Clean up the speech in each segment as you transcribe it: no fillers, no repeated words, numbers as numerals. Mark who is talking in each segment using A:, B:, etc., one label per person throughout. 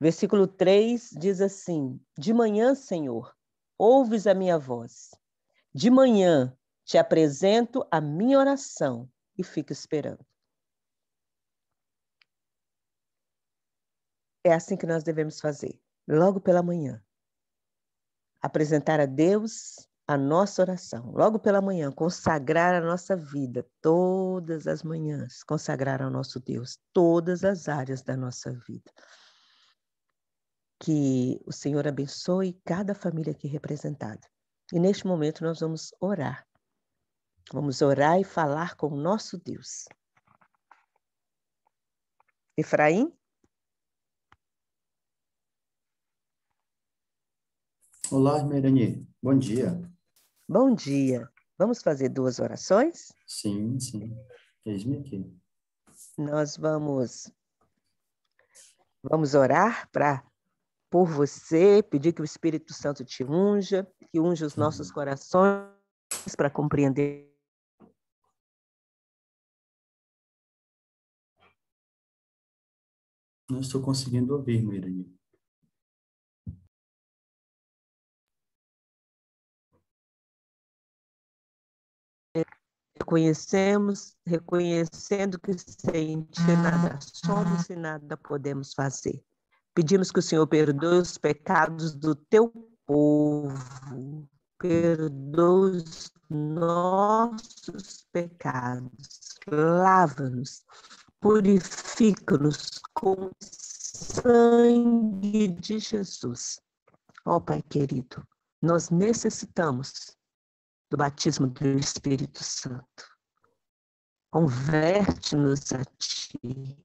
A: Versículo 3 diz assim: de manhã, Senhor, ouves a minha voz. De manhã te apresento a minha oração e fico esperando. É assim que nós devemos fazer, logo pela manhã. Apresentar a Deus a nossa oração, logo pela manhã, consagrar a nossa vida, todas as manhãs, consagrar ao nosso Deus, todas as áreas da nossa vida. Que o Senhor abençoe cada família aqui representada. E neste momento nós vamos orar. Vamos orar e falar com o nosso Deus. Efraim?
B: Olá, irmã Irani. Bom dia.
A: Bom dia. Vamos fazer 2 orações?
B: Sim. Eis-me aqui.
A: Nós vamos orar por você, pedir que o Espírito Santo te unja, que unja os nossos corações para compreender.
B: Não estou conseguindo ouvir, irmã Irani.
A: Reconhecendo que sem ti nada somos e nada podemos fazer. Pedimos que o Senhor perdoe os pecados do teu povo, perdoe os nossos pecados, lava-nos, purifica-nos com o sangue de Jesus. Ó Pai querido, nós necessitamos do batismo do Espírito Santo. Converte-nos a Ti.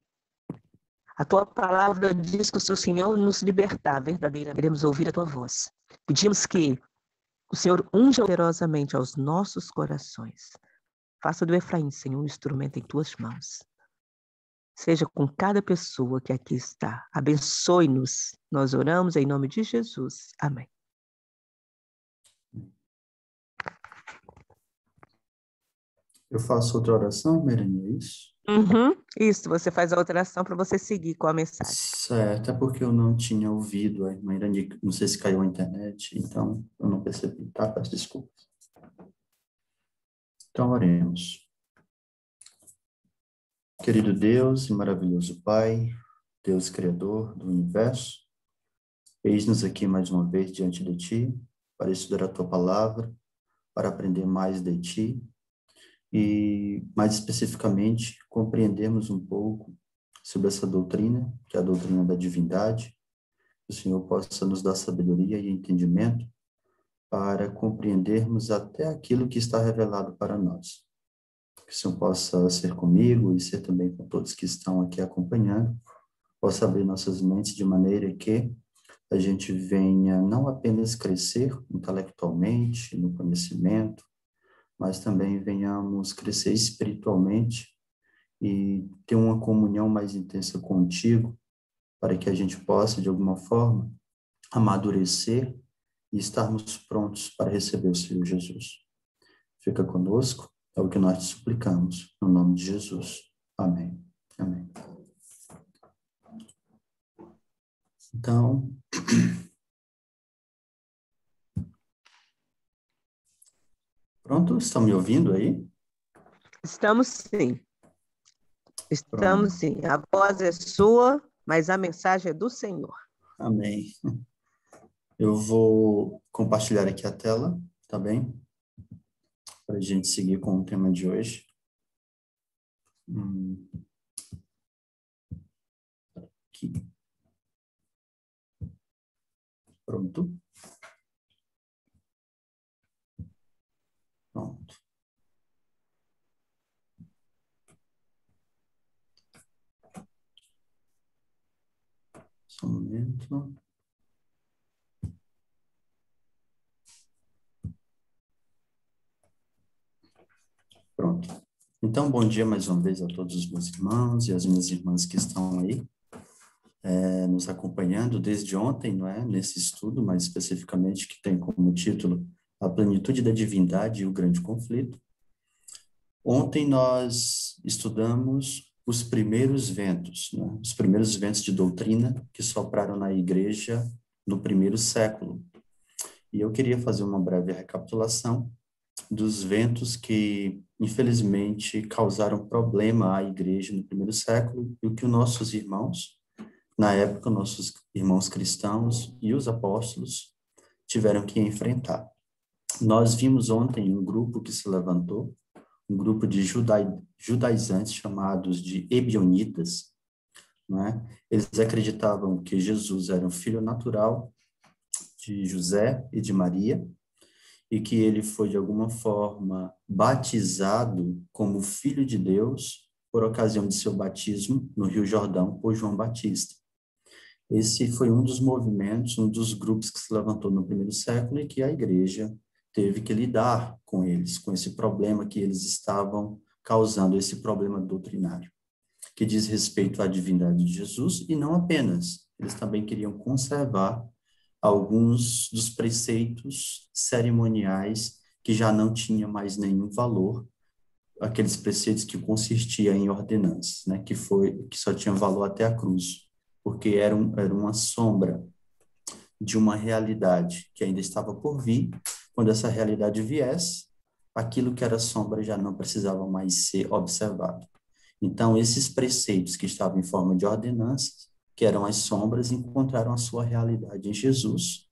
A: A Tua palavra diz que se o Senhor nos libertar, verdadeiramente, queremos ouvir a Tua voz. Pedimos que o Senhor unja poderosamente aos nossos corações. Faça do Efraim, Senhor, um instrumento em Tuas mãos. Seja com cada pessoa que aqui está. Abençoe-nos. Nós oramos em nome de Jesus. Amém.
B: Eu faço outra oração, irmã Irani, é isso?
A: Isso, você faz a outra oração para você seguir com a mensagem.
B: Certo, é porque eu não tinha ouvido a irmã Irani, não sei se caiu a internet, então eu não percebi, tá? Peço desculpas. Então, oremos. Querido Deus e maravilhoso Pai, Deus Criador do Universo, eis-nos aqui mais uma vez diante de Ti, para estudar a Tua Palavra, para aprender mais de Ti, e, mais especificamente, compreendermos um pouco sobre essa doutrina, que é a doutrina da divindade, que o Senhor possa nos dar sabedoria e entendimento para compreendermos até aquilo que está revelado para nós. Que o Senhor possa ser comigo e ser também com todos que estão aqui acompanhando, possa abrir nossas mentes de maneira que a gente venha não apenas crescer intelectualmente, no conhecimento, mas também venhamos crescer espiritualmente e ter uma comunhão mais intensa contigo, para que a gente possa, de alguma forma, amadurecer e estarmos prontos para receber o Senhor Jesus. Fica conosco, é o que nós te suplicamos, no nome de Jesus. Amém. Amém. Então, pronto? Estão me ouvindo aí?
A: Estamos sim.
B: Pronto.
A: Estamos sim. A voz é sua, mas a mensagem é do Senhor.
B: Amém. Eu vou compartilhar aqui a tela, tá bem? Para a gente seguir com o tema de hoje. Aqui. Pronto. Pronto. Só um momento. Pronto. Então, bom dia mais uma vez a todos os meus irmãos e as minhas irmãs que estão aí, nos acompanhando desde ontem, não é? Nesse estudo, mais especificamente, que tem como título A Plenitude da Divindade e o Grande Conflito. Ontem nós estudamos os primeiros ventos, né? Os primeiros ventos de doutrina que sopraram na igreja no primeiro século. E eu queria fazer uma breve recapitulação dos ventos que, infelizmente, causaram problema à igreja no primeiro século e o que os nossos irmãos, na época, nossos irmãos cristãos e os apóstolos tiveram que enfrentar. Nós vimos ontem um grupo que se levantou, um grupo de judaizantes chamados de ebionitas, né? Eles acreditavam que Jesus era um filho natural de José e de Maria, e que ele foi, de alguma forma, batizado como filho de Deus por ocasião de seu batismo no Rio Jordão por João Batista. Esse foi um dos movimentos, um dos grupos que se levantou no primeiro século e que a igreja teve que lidar com eles, com esse problema que eles estavam causando, esse problema doutrinário, que diz respeito à divindade de Jesus e não apenas. Eles também queriam conservar alguns dos preceitos cerimoniais que já não tinham mais nenhum valor, aqueles preceitos que consistiam em ordenanças, né, que só tinham valor até a cruz, porque era uma sombra de uma realidade que ainda estava por vir. Quando essa realidade viesse, aquilo que era sombra já não precisava mais ser observado. Então, esses preceitos que estavam em forma de ordenanças, que eram as sombras, encontraram a sua realidade em Jesus.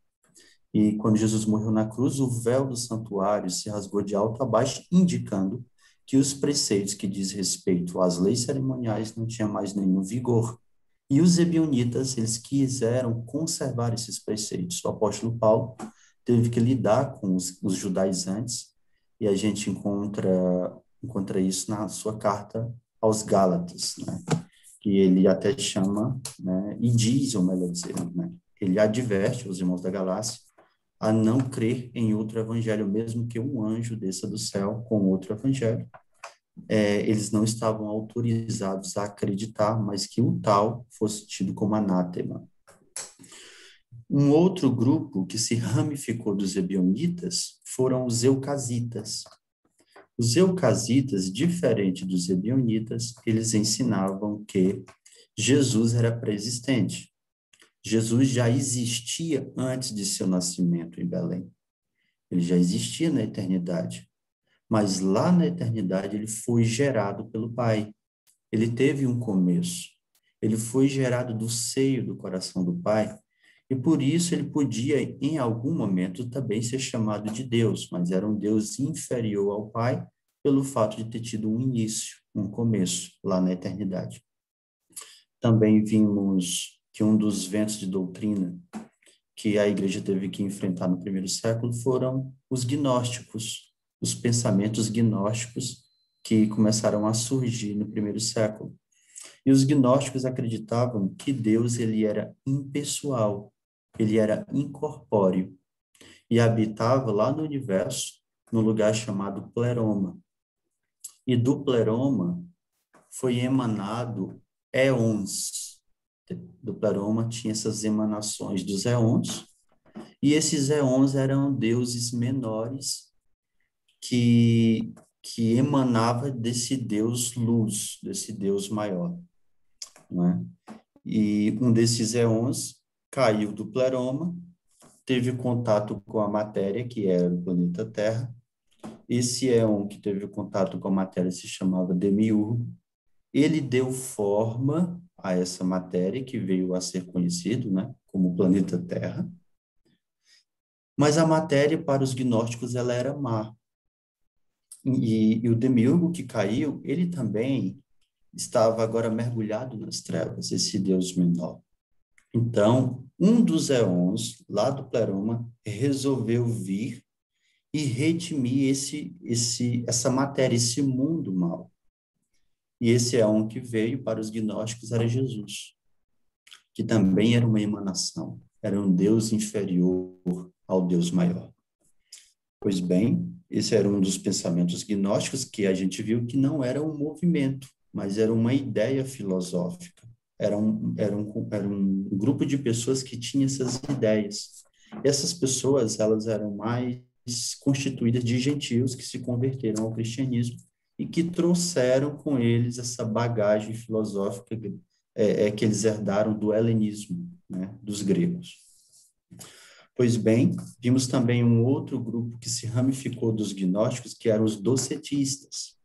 B: E quando Jesus morreu na cruz, o véu do santuário se rasgou de alto a baixo, indicando que os preceitos que diz respeito às leis cerimoniais não tinham mais nenhum vigor. E os ebionitas, eles quiseram conservar esses preceitos. O apóstolo Paulo teve que lidar com os judaizantes, e a gente encontra isso na sua carta aos Gálatas, né? Que ele até chama, né, e diz, ou melhor dizer, né, ele adverte os irmãos da Galácia a não crer em outro evangelho, mesmo que um anjo desça do céu com outro evangelho. Eles não estavam autorizados a acreditar, mas que o tal fosse tido como anátema. Um outro grupo que se ramificou dos ebionitas foram os eucasitas. Os eucasitas, diferente dos ebionitas, eles ensinavam que Jesus era pré-existente. Jesus já existia antes de seu nascimento em Belém. Ele já existia na eternidade. Mas lá na eternidade ele foi gerado pelo Pai. Ele teve um começo. Ele foi gerado do seio do coração do Pai. E por isso ele podia, em algum momento, também ser chamado de Deus, mas era um Deus inferior ao Pai, pelo fato de ter tido um início, um começo, lá na eternidade. Também vimos que um dos ventos de doutrina que a igreja teve que enfrentar no primeiro século foram os gnósticos, os pensamentos gnósticos que começaram a surgir no primeiro século. E os gnósticos acreditavam que Deus ele era impessoal, ele era incorpóreo e habitava lá no universo, num lugar chamado Pleroma. E do Pleroma foi emanado éons. Do Pleroma tinha essas emanações dos éons, e esses éons eram deuses menores que emanava desse Deus luz, desse Deus maior, né? E um desses éons caiu do Pleroma, teve contato com a matéria, que era o planeta Terra. Esse éon que teve contato com a matéria se chamava Demiurgo. Ele deu forma a essa matéria que veio a ser conhecido, né, como o planeta Terra. Mas a matéria, para os gnósticos, ela era má. E o Demiurgo que caiu, ele também estava agora mergulhado nas trevas, esse Deus menor. Então, um dos éons, lá do Pleroma, resolveu vir e redimir essa matéria, esse mundo mal. E esse éon que veio para os gnósticos era Jesus, que também era uma emanação, era um Deus inferior ao Deus maior. Pois bem, esse era um dos pensamentos gnósticos que a gente viu que não era um movimento, mas era uma ideia filosófica. Era um grupo de pessoas que tinha essas ideias. E essas pessoas, elas eram mais constituídas de gentios que se converteram ao cristianismo e que trouxeram com eles essa bagagem filosófica que eles herdaram do helenismo, né, dos gregos. Pois bem, vimos também um outro grupo que se ramificou dos gnósticos, que eram os docetistas.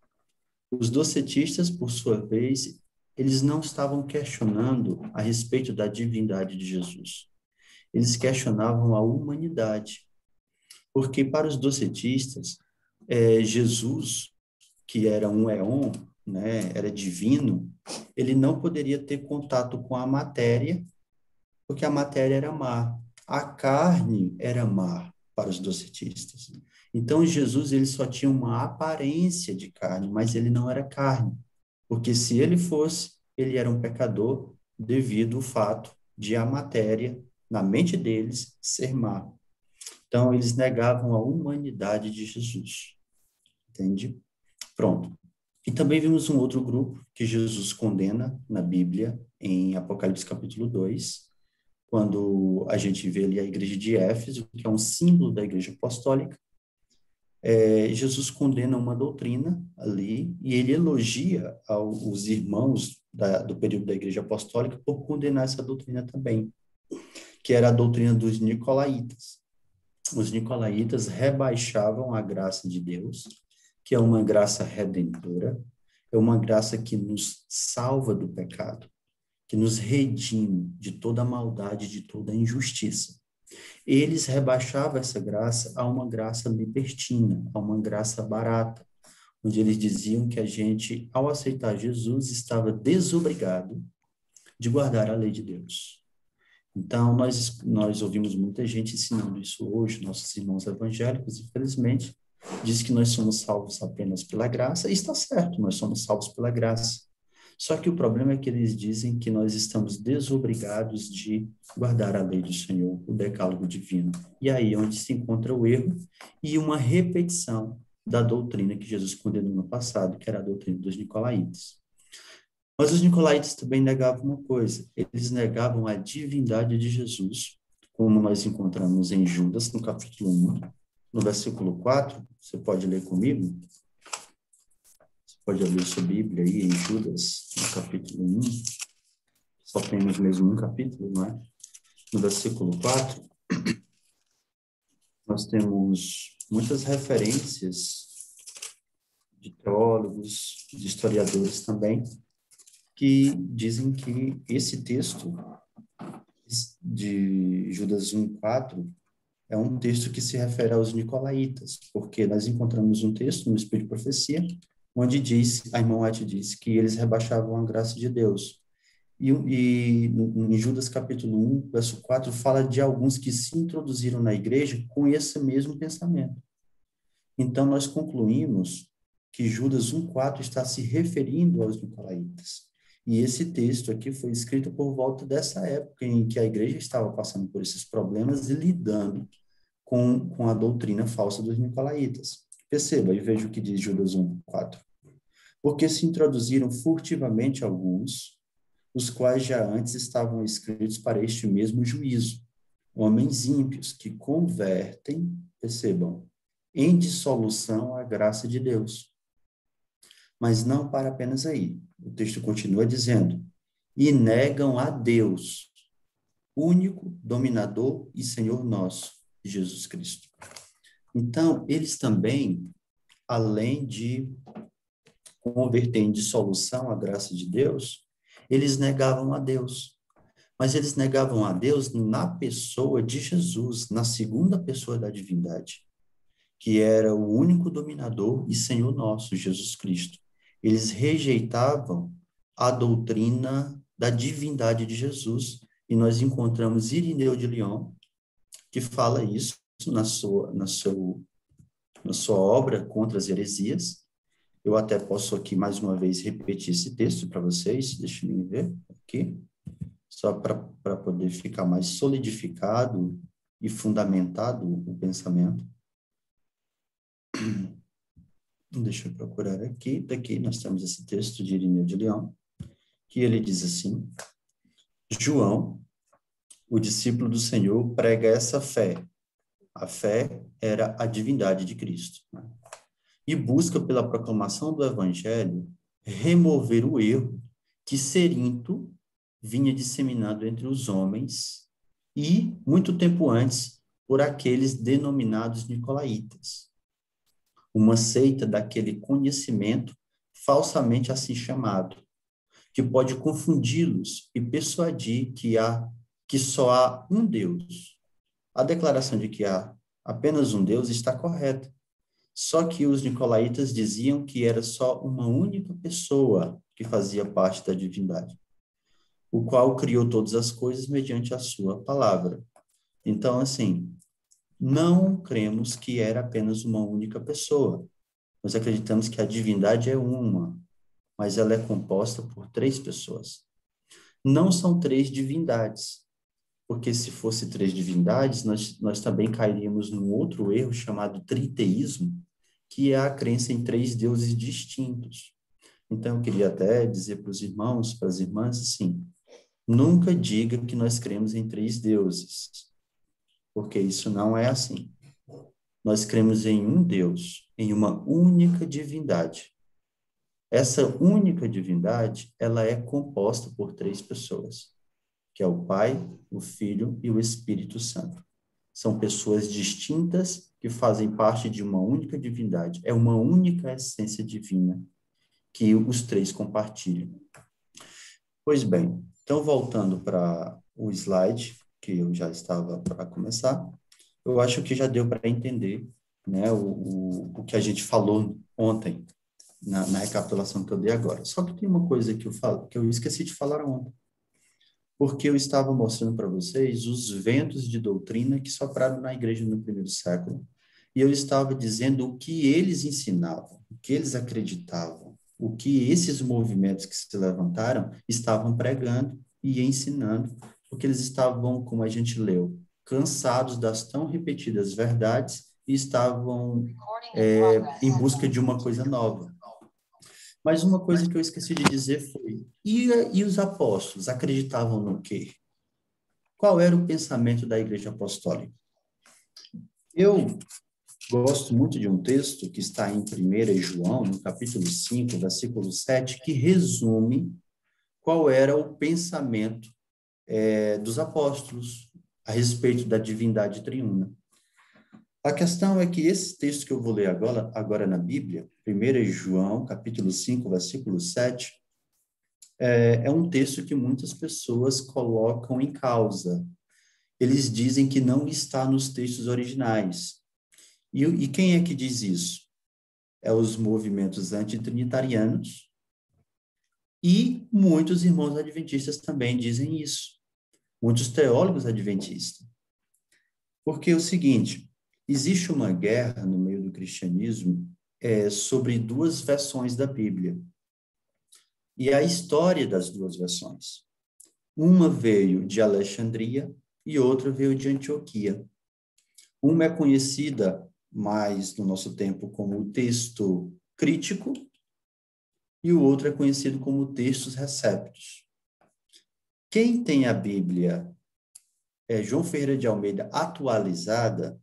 B: Os docetistas, por sua vez, eles não estavam questionando a respeito da divindade de Jesus. Eles questionavam a humanidade. Porque para os docetistas, Jesus, que era um éon, né, era divino, ele não poderia ter contato com a matéria, porque a matéria era má. A carne era má para os docetistas. Então, Jesus ele só tinha uma aparência de carne, mas ele não era carne. Porque se ele fosse, ele era um pecador devido ao fato de a matéria, na mente deles, ser má. Então, eles negavam a humanidade de Jesus. Entende? Pronto. E também vimos um outro grupo que Jesus condena na Bíblia, em Apocalipse capítulo 2, quando a gente vê ali a igreja de Éfeso, que é um símbolo da igreja apostólica. Jesus condena uma doutrina ali e ele elogia os irmãos do período da igreja apostólica por condenar essa doutrina também, que era a doutrina dos nicolaítas. Os nicolaítas rebaixavam a graça de Deus, que é uma graça redentora, é uma graça que nos salva do pecado, que nos redime de toda a maldade, de toda a injustiça. Eles rebaixavam essa graça a uma graça libertina, a uma graça barata, onde eles diziam que a gente, ao aceitar Jesus, estava desobrigado de guardar a lei de Deus. Então, nós ouvimos muita gente ensinando isso hoje, nossos irmãos evangélicos, infelizmente, diz que nós somos salvos apenas pela graça, e está certo, nós somos salvos pela graça. Só que o problema é que eles dizem que nós estamos desobrigados de guardar a lei do Senhor, o decálogo divino. E aí é onde se encontra o erro e uma repetição da doutrina que Jesus condenou no passado, que era a doutrina dos nicolaítas. Mas os nicolaítas também negavam uma coisa, eles negavam a divindade de Jesus, como nós encontramos em Judas, no capítulo 1, no versículo 4, você pode ler comigo? Você pode abrir sua Bíblia aí em Judas, no capítulo 1, só temos mesmo um capítulo, não é? No versículo 4, nós temos muitas referências de teólogos, de historiadores também, que dizem que esse texto de Judas 1:4 é um texto que se refere aos nicolaítas, porque nós encontramos um texto no Espírito de Profecia, onde a irmã White diz que eles rebaixavam a graça de Deus. E em Judas capítulo 1, verso 4, fala de alguns que se introduziram na igreja com esse mesmo pensamento. Então, nós concluímos que Judas 1:4 está se referindo aos nicolaítas. E esse texto aqui foi escrito por volta dessa época em que a igreja estava passando por esses problemas e lidando com a doutrina falsa dos nicolaítas. Perceba e veja o que diz Judas 1:4. Porque se introduziram furtivamente alguns, os quais já antes estavam escritos para este mesmo juízo, homens ímpios que convertem, percebam, em dissolução a graça de Deus. Mas não para apenas aí. O texto continua dizendo, e negam a Deus, único dominador e Senhor nosso, Jesus Cristo. Então, eles também, além de converter em dissolução a graça de Deus, eles negavam a Deus. Mas eles negavam a Deus na pessoa de Jesus, na segunda pessoa da divindade, que era o único dominador e Senhor nosso, Jesus Cristo. Eles rejeitavam a doutrina da divindade de Jesus, e nós encontramos Irineu de Lyon, que fala isso na sua obra Contra as Heresias. Eu até posso aqui, mais uma vez, repetir esse texto para vocês, deixa eu ver aqui, só para poder ficar mais solidificado e fundamentado o pensamento. Deixa eu procurar aqui. Daqui nós temos esse texto de Irineu de Lyon, que ele diz assim, João, o discípulo do Senhor, prega essa fé. A fé era a divindade de Cristo. Né? e busca pela proclamação do evangelho remover o erro que Cerinto vinha disseminado entre os homens e, muito tempo antes, por aqueles denominados nicolaítas, uma seita daquele conhecimento falsamente assim chamado, que pode confundi-los e persuadir que só há um Deus. A declaração de que há apenas um Deus está correta. Só que os nicolaítas diziam que era só uma única pessoa que fazia parte da divindade, o qual criou todas as coisas mediante a sua palavra. Então, assim, não cremos que era apenas uma única pessoa. Nós acreditamos que a divindade é uma, mas ela é composta por 3 pessoas. Não são 3 divindades, porque se fosse 3 divindades, nós também cairíamos num outro erro chamado triteísmo, que é a crença em 3 deuses distintos. Então, eu queria até dizer para os irmãos, para as irmãs, assim, nunca diga que nós cremos em 3 deuses, porque isso não é assim. Nós cremos em um Deus, em uma única divindade. Essa única divindade, ela é composta por 3 pessoas, que é o Pai, o Filho e o Espírito Santo. São pessoas distintas que fazem parte de uma única divindade. É uma única essência divina que os 3 compartilham. Pois bem, então voltando para o slide, que eu já estava para começar, eu acho que já deu para entender, né, o que a gente falou ontem, na recapitulação que eu dei agora. Só que tem uma coisa que eu esqueci de falar ontem, porque eu estava mostrando para vocês os ventos de doutrina que sopraram na igreja no primeiro século, e eu estava dizendo o que eles ensinavam, o que eles acreditavam, o que esses movimentos que se levantaram estavam pregando e ensinando, porque eles estavam, como a gente leu, cansados das tão repetidas verdades e estavam em busca de uma coisa nova. Mas uma coisa que eu esqueci de dizer foi, e os apóstolos acreditavam no quê? Qual era o pensamento da Igreja Apostólica? Eu gosto muito de um texto que está em 1 João, no capítulo 5, versículo 7, que resume qual era o pensamento dos apóstolos a respeito da divindade triuna. A questão é que esse texto que eu vou ler agora na Bíblia, 1 João, capítulo 5, versículo 7, é um texto que muitas pessoas colocam em causa. Eles dizem que não está nos textos originais. E quem é que diz isso? É os movimentos antitrinitarianos e muitos irmãos adventistas também dizem isso. Muitos teólogos adventistas. Porque é o seguinte, existe uma guerra no meio do cristianismo sobre 2 versões da Bíblia. E a história das 2 versões. Uma veio de Alexandria e outra veio de Antioquia. Uma é conhecida mais no nosso tempo como o texto crítico e o outro é conhecido como textos receptos. Quem tem a Bíblia João Ferreira de Almeida atualizada,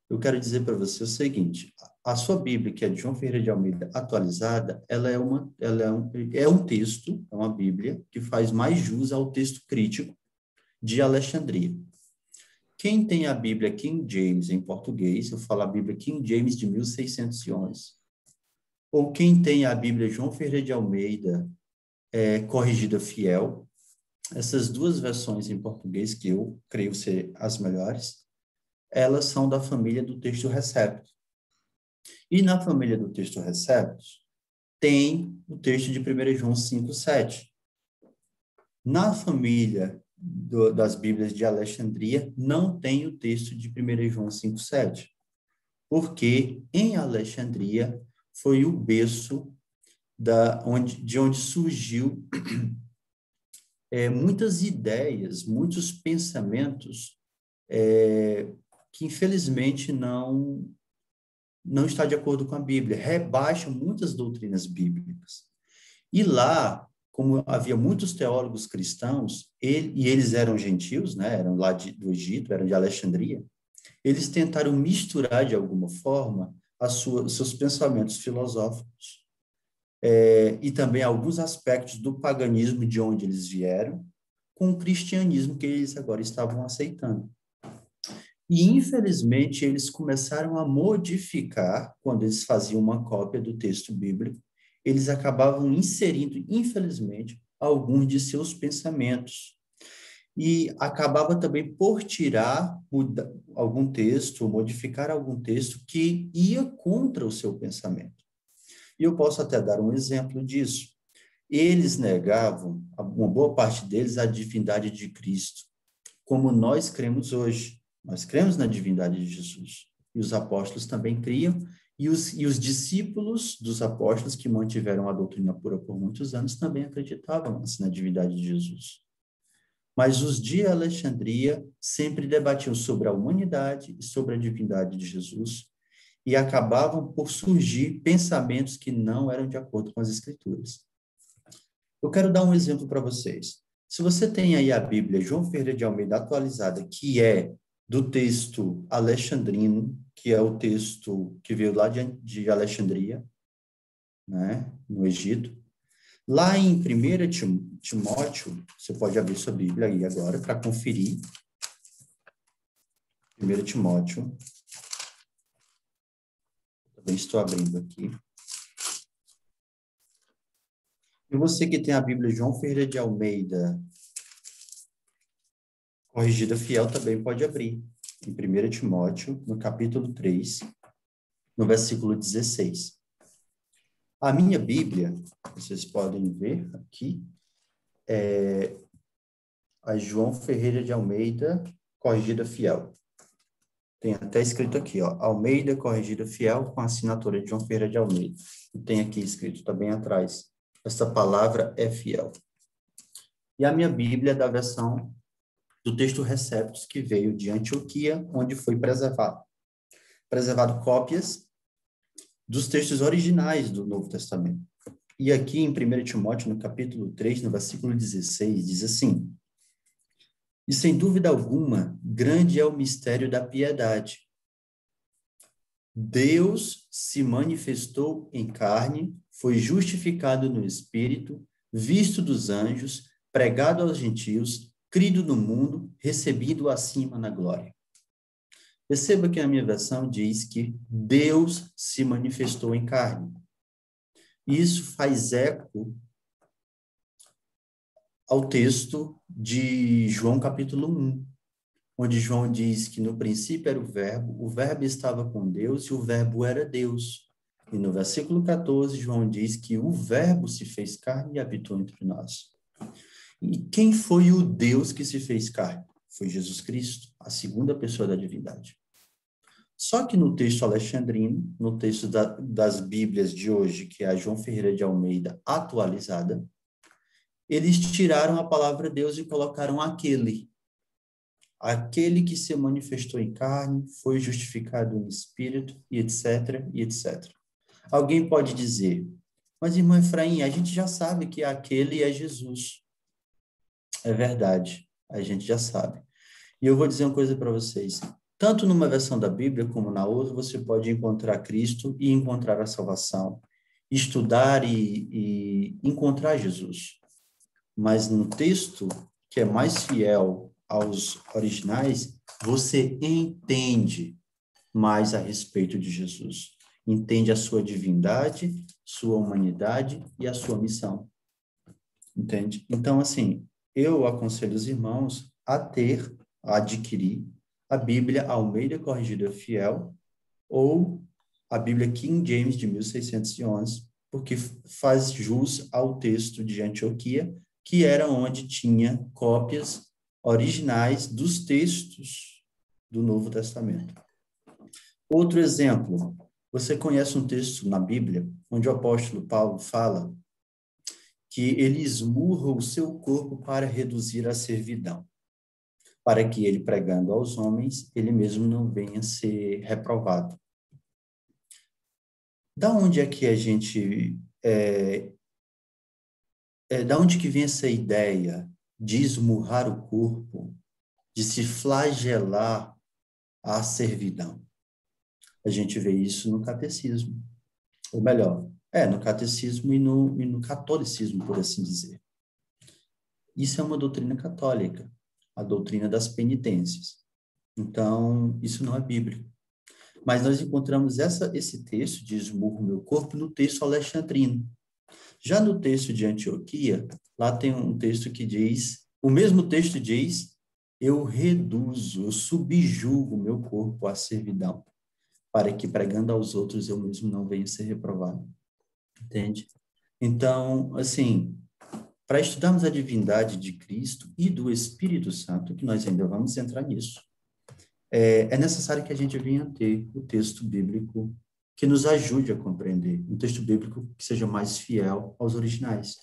B: eu quero dizer para você o seguinte, a sua Bíblia, que é de João Ferreira de Almeida atualizada, ela é um texto, é uma Bíblia que faz mais jus ao texto crítico de Alexandria. Quem tem a Bíblia King James em português, eu falo a Bíblia King James de 1611, ou quem tem a Bíblia João Ferreira de Almeida corrigida fiel, essas 2 versões em português, que eu creio ser as melhores, elas são da família do texto recepto. E na família do texto recepto, tem o texto de 1 João 5,7. Na família das Bíblias de Alexandria, não tem o texto de 1 João 5,7, porque em Alexandria foi o berço de onde surgiu muitas ideias, muitos pensamentos que, infelizmente, não está de acordo com a Bíblia, rebaixam muitas doutrinas bíblicas. E lá, como havia muitos teólogos cristãos, e eles eram gentios, né, eram lá do Egito, eram de Alexandria, eles tentaram misturar de alguma forma os seus pensamentos filosóficos, e também alguns aspectos do paganismo de onde eles vieram, com o cristianismo que eles agora estavam aceitando. E, infelizmente, eles começaram a modificar, quando eles faziam uma cópia do texto bíblico, eles acabavam inserindo, infelizmente, alguns de seus pensamentos. E acabava também por tirar algum texto, modificar algum texto que ia contra o seu pensamento. E eu posso até dar um exemplo disso. Eles negavam, uma boa parte deles, a divindade de Cristo, como nós cremos hoje. Nós cremos na divindade de Jesus. E os apóstolos também criam, e os discípulos dos apóstolos que mantiveram a doutrina pura por muitos anos também acreditavam assim, na divindade de Jesus. Mas os de Alexandria sempre debatiam sobre a humanidade e sobre a divindade de Jesus, e acabavam por surgir pensamentos que não eram de acordo com as Escrituras. Eu quero dar um exemplo para vocês. Se você tem aí a Bíblia João Ferreira de Almeida atualizada, que é do texto alexandrino, que é o texto que veio lá de Alexandria, né, no Egito. Lá em 1 Timóteo, você pode abrir sua Bíblia aí agora para conferir. 1 Timóteo. Também estou abrindo aqui. E você que tem a Bíblia João Ferreira de Almeida, corrigida fiel, também pode abrir. Em 1 Timóteo, no capítulo 3, no versículo 16. A minha Bíblia, vocês podem ver aqui, é a João Ferreira de Almeida, corrigida fiel. Tem até escrito aqui, ó, Almeida, corrigida fiel, com a assinatura de João Ferreira de Almeida. E tem aqui escrito também atrás, essa palavra é fiel. E a minha Bíblia é da versão do texto Receptus, que veio de Antioquia, onde foi preservado cópias dos textos originais do Novo Testamento. E aqui em 1 Timóteo, no capítulo 3, no versículo 16, diz assim: E sem dúvida alguma, grande é o mistério da piedade. Deus se manifestou em carne, foi justificado no Espírito, visto dos anjos, pregado aos gentios, crido no mundo, recebido acima na glória. Perceba que a minha versão diz que Deus se manifestou em carne. Isso faz eco ao texto de João capítulo 1, onde João diz que no princípio era o verbo estava com Deus e o verbo era Deus. E no versículo 14, João diz que o verbo se fez carne e habitou entre nós. E quem foi o Deus que se fez carne? Foi Jesus Cristo, a segunda pessoa da divindade. Só que no texto alexandrino, no texto das Bíblias de hoje, que é a João Ferreira de Almeida atualizada, eles tiraram a palavra Deus e colocaram aquele que se manifestou em carne, foi justificado em espírito, e etc, e etc. Alguém pode dizer, mas irmão Efraim, a gente já sabe que aquele é Jesus. É verdade, a gente já sabe. E eu vou dizer uma coisa para vocês. Tanto numa versão da Bíblia como na outra, você pode encontrar Cristo e encontrar a salvação. Estudar e encontrar Jesus. Mas no texto, que é mais fiel aos originais, você entende mais a respeito de Jesus. Entende a sua divindade, sua humanidade e a sua missão. Entende? Então, assim, eu aconselho os irmãos a adquirir a Bíblia Almeida Corrigida Fiel ou a Bíblia King James de 1611, porque faz jus ao texto de Antioquia, que era onde tinha cópias originais dos textos do Novo Testamento. Outro exemplo, você conhece um texto na Bíblia onde o apóstolo Paulo fala que ele esmurra o seu corpo para reduzir a servidão, para que ele, pregando aos homens, ele mesmo não venha ser reprovado. Da onde é que a gente... da onde que vem essa ideia de esmurrar o corpo, de se flagelar à servidão? A gente vê isso no catecismo. Ou melhor, no catecismo e no catolicismo, por assim dizer. Isso é uma doutrina católica, a doutrina das penitências. Então, isso não é bíblico. Mas nós encontramos esse texto de esmurro meu corpo no texto alexandrino. Já no texto de Antioquia, lá tem um texto que diz, o mesmo texto diz, eu reduzo, eu subjugo o meu corpo à servidão, para que pregando aos outros eu mesmo não venha ser reprovado. Entende? Então, assim, para estudarmos a divindade de Cristo e do Espírito Santo, que nós ainda vamos entrar nisso, é necessário que a gente venha ter o texto bíblico que nos ajude a compreender, um texto bíblico que seja mais fiel aos originais.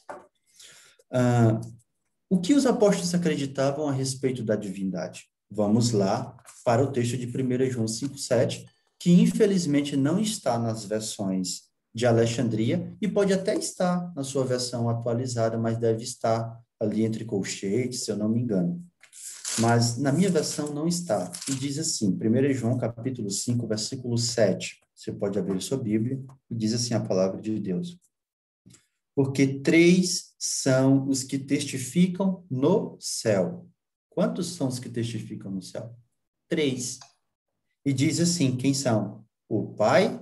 B: O que os apóstolos acreditavam a respeito da divindade? Vamos lá para o texto de 1 João 5,7, que infelizmente não está nas versões de Alexandria, e pode até estar na sua versão atualizada, mas deve estar ali entre colchetes, se eu não me engano. Mas na minha versão não está. E diz assim, 1 João capítulo 5, versículo 7. Você pode abrir sua Bíblia e diz assim a palavra de Deus. Porque 3 são os que testificam no céu. Quantos são os que testificam no céu? 3. E diz assim, quem são? O Pai,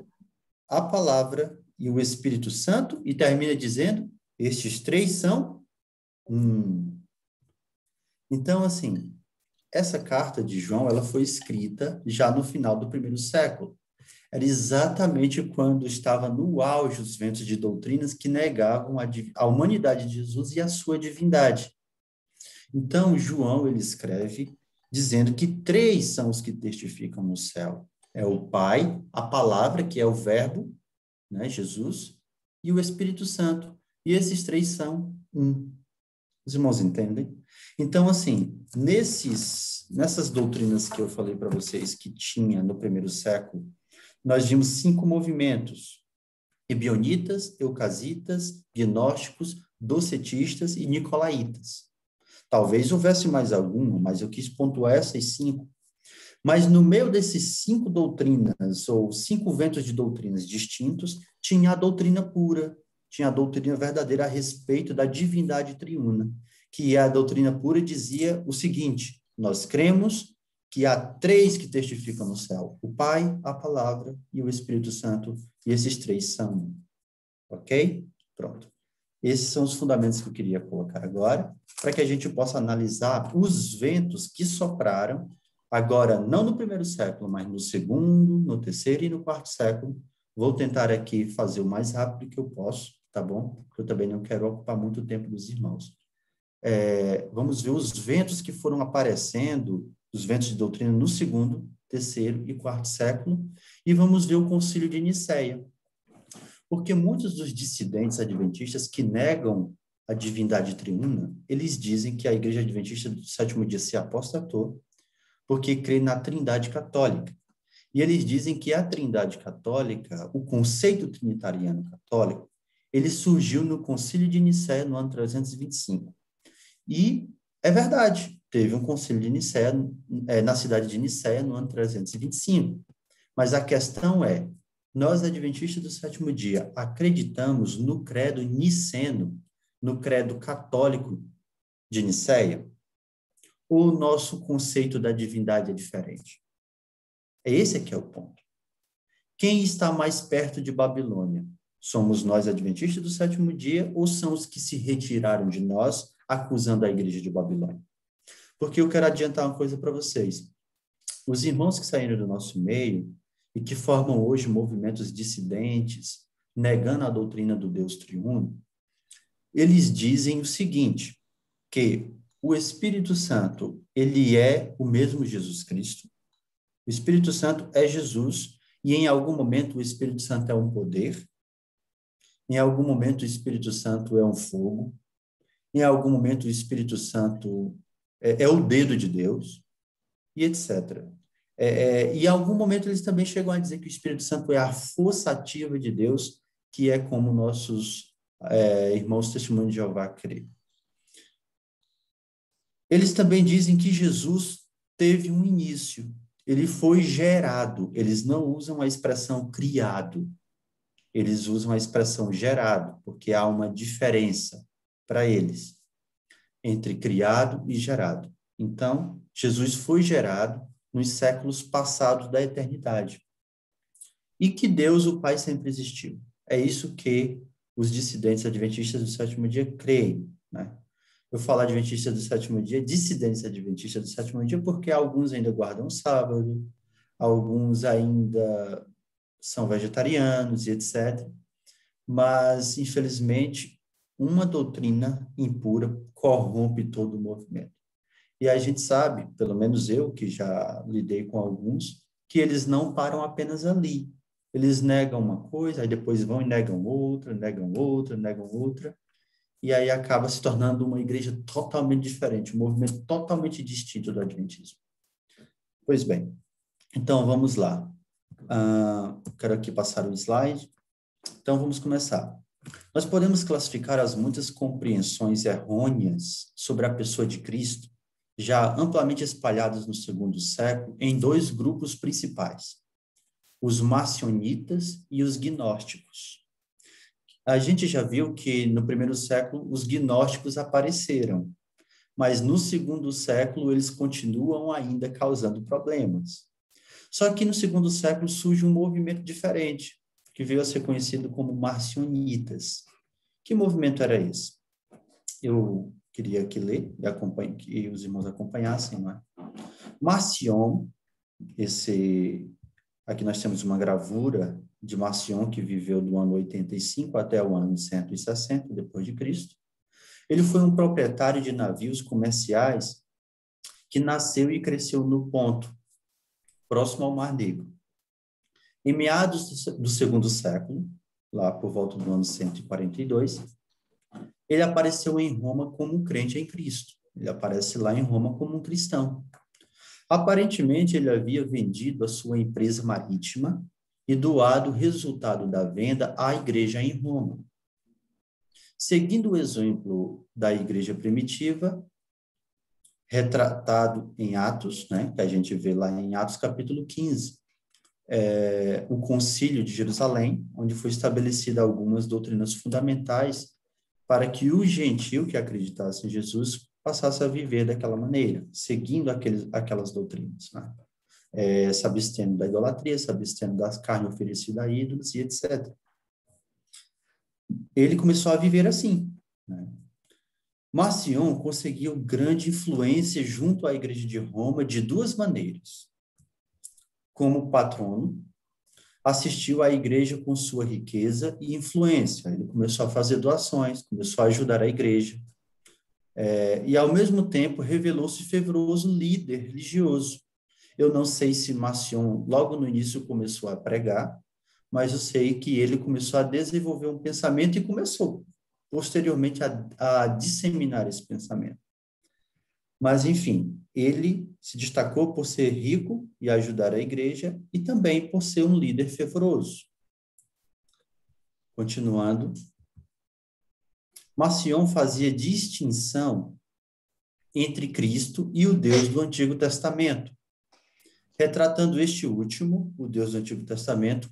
B: a Palavra e o Espírito Santo, e termina dizendo, estes 3 são Então, assim, essa carta de João, ela foi escrita já no final do primeiro século. Era exatamente quando estava no auge os ventos de doutrinas que negavam a humanidade de Jesus e a sua divindade. Então, João, ele escreve dizendo que 3 são os que testificam no céu. É o Pai, a Palavra, que é o Verbo, né, Jesus, e o Espírito Santo. E esses 3 são um. Os irmãos entendem? Então, assim, nessas doutrinas que eu falei para vocês que tinha no primeiro século, nós vimos 5 movimentos: ebionitas, eucasitas, gnósticos, docetistas e nicolaítas. Talvez houvesse mais alguma, mas eu quis pontuar essas 5. Mas no meio desses 5 doutrinas, ou 5 ventos de doutrinas distintos, tinha a doutrina pura, tinha a doutrina verdadeira a respeito da divindade triuna, que a doutrina pura dizia o seguinte: nós cremos que há 3 que testificam no céu, o Pai, a Palavra e o Espírito Santo, e esses 3 são um. Ok? Pronto. Esses são os fundamentos que eu queria colocar agora, para que a gente possa analisar os ventos que sopraram, agora não no primeiro século, mas no segundo, no terceiro e no quarto século. Vou tentar aqui fazer o mais rápido que eu posso, tá bom? Porque eu também não quero ocupar muito tempo dos irmãos. Vamos ver os ventos que foram aparecendo, os ventos de doutrina no segundo, terceiro e quarto século, e vamos ver o Concílio de Nicéia. Porque muitos dos dissidentes adventistas que negam a divindade triuna, eles dizem que a Igreja Adventista do Sétimo Dia se apostatou porque crê na Trindade Católica. E eles dizem que a Trindade Católica, o conceito trinitariano católico, ele surgiu no Concílio de Nicéia no ano 325. E é verdade, teve um concílio de Nicéia, na cidade de Nicéia, no ano 325. Mas a questão é, nós, adventistas do sétimo dia, acreditamos no credo niceno, no credo católico de Nicéia? Ou o nosso conceito da divindade é diferente? Esse aqui é o ponto. Quem está mais perto de Babilônia? Somos nós, adventistas do sétimo dia, ou são os que se retiraram de nós, acusando a igreja de Babilônia? Porque eu quero adiantar uma coisa para vocês. Os irmãos que saíram do nosso meio e que formam hoje movimentos dissidentes, negando a doutrina do Deus triuno, eles dizem o seguinte, que o Espírito Santo, ele é o mesmo Jesus Cristo. O Espírito Santo é Jesus, e em algum momento o Espírito Santo é um poder, em algum momento o Espírito Santo é um fogo, em algum momento o Espírito Santo é o dedo de Deus, e etc. E em algum momento eles também chegam a dizer que o Espírito Santo é a força ativa de Deus, que é como nossos irmãos testemunhos de Jeová creem. Eles também dizem que Jesus teve um início, Ele foi gerado. Eles não usam a expressão criado. Eles usam a expressão gerado, porque há uma diferença para eles entre criado e gerado. Então, Jesus foi gerado nos séculos passados da eternidade. E que Deus, o Pai, sempre existiu. É isso que os dissidentes adventistas do sétimo dia creem, né? Eu falo adventista do sétimo dia, dissidentes adventistas do sétimo dia, porque alguns ainda guardam o sábado, alguns ainda são vegetarianos e etc. Mas, infelizmente, uma doutrina impura corrompe todo o movimento. E a gente sabe, pelo menos eu, que já lidei com alguns, que eles não param apenas ali. Eles negam uma coisa, aí depois vão e negam outra, negam outra, negam outra, e aí acaba se tornando uma igreja totalmente diferente, um movimento totalmente distinto do Adventismo. Pois bem, então vamos lá. Quero aqui passar o slide. Então vamos começar. Nós podemos classificar as muitas compreensões errôneas sobre a pessoa de Cristo, já amplamente espalhadas no segundo século, em dois grupos principais: os marcionitas e os gnósticos. A gente já viu que no primeiro século os gnósticos apareceram, mas no segundo século eles continuam ainda causando problemas. Só que no segundo século surge um movimento diferente, que veio a ser conhecido como marcionitas. Que movimento era esse? Eu queria que ler e que os irmãos acompanhassem, não é? Marcion, aqui nós temos uma gravura de Marcion, que viveu do ano 85 até o ano 160 depois de Cristo. Ele foi um proprietário de navios comerciais que nasceu e cresceu no Ponto, próximo ao Mar Negro. Em meados do segundo século, lá por volta do ano 142, ele apareceu em Roma como um crente em Cristo. Ele aparece lá em Roma como um cristão. Aparentemente, ele havia vendido a sua empresa marítima e doado o resultado da venda à igreja em Roma. Seguindo o exemplo da igreja primitiva, retratado em Atos, né, que a gente vê lá em Atos capítulo 15, o Concílio de Jerusalém, onde foi estabelecida algumas doutrinas fundamentais para que o gentio que acreditasse em Jesus passasse a viver daquela maneira, seguindo aquelas doutrinas, né? Se abstendo da idolatria, se abstendo das carnes oferecidas a ídolos e etc. Ele começou a viver assim, né? Marcion conseguiu grande influência junto à Igreja de Roma de duas maneiras. Como patrono, assistiu à igreja com sua riqueza e influência. Ele começou a fazer doações, começou a ajudar a igreja. E, ao mesmo tempo, revelou-se fervoroso líder religioso. Eu não sei se Marcion, logo no início, começou a pregar, mas eu sei que ele começou a desenvolver um pensamento e começou, posteriormente, a disseminar esse pensamento. Mas, enfim, ele se destacou por ser rico e ajudar a igreja e também por ser um líder fervoroso. Continuando, Marcion fazia distinção entre Cristo e o Deus do Antigo Testamento, retratando este último, o Deus do Antigo Testamento,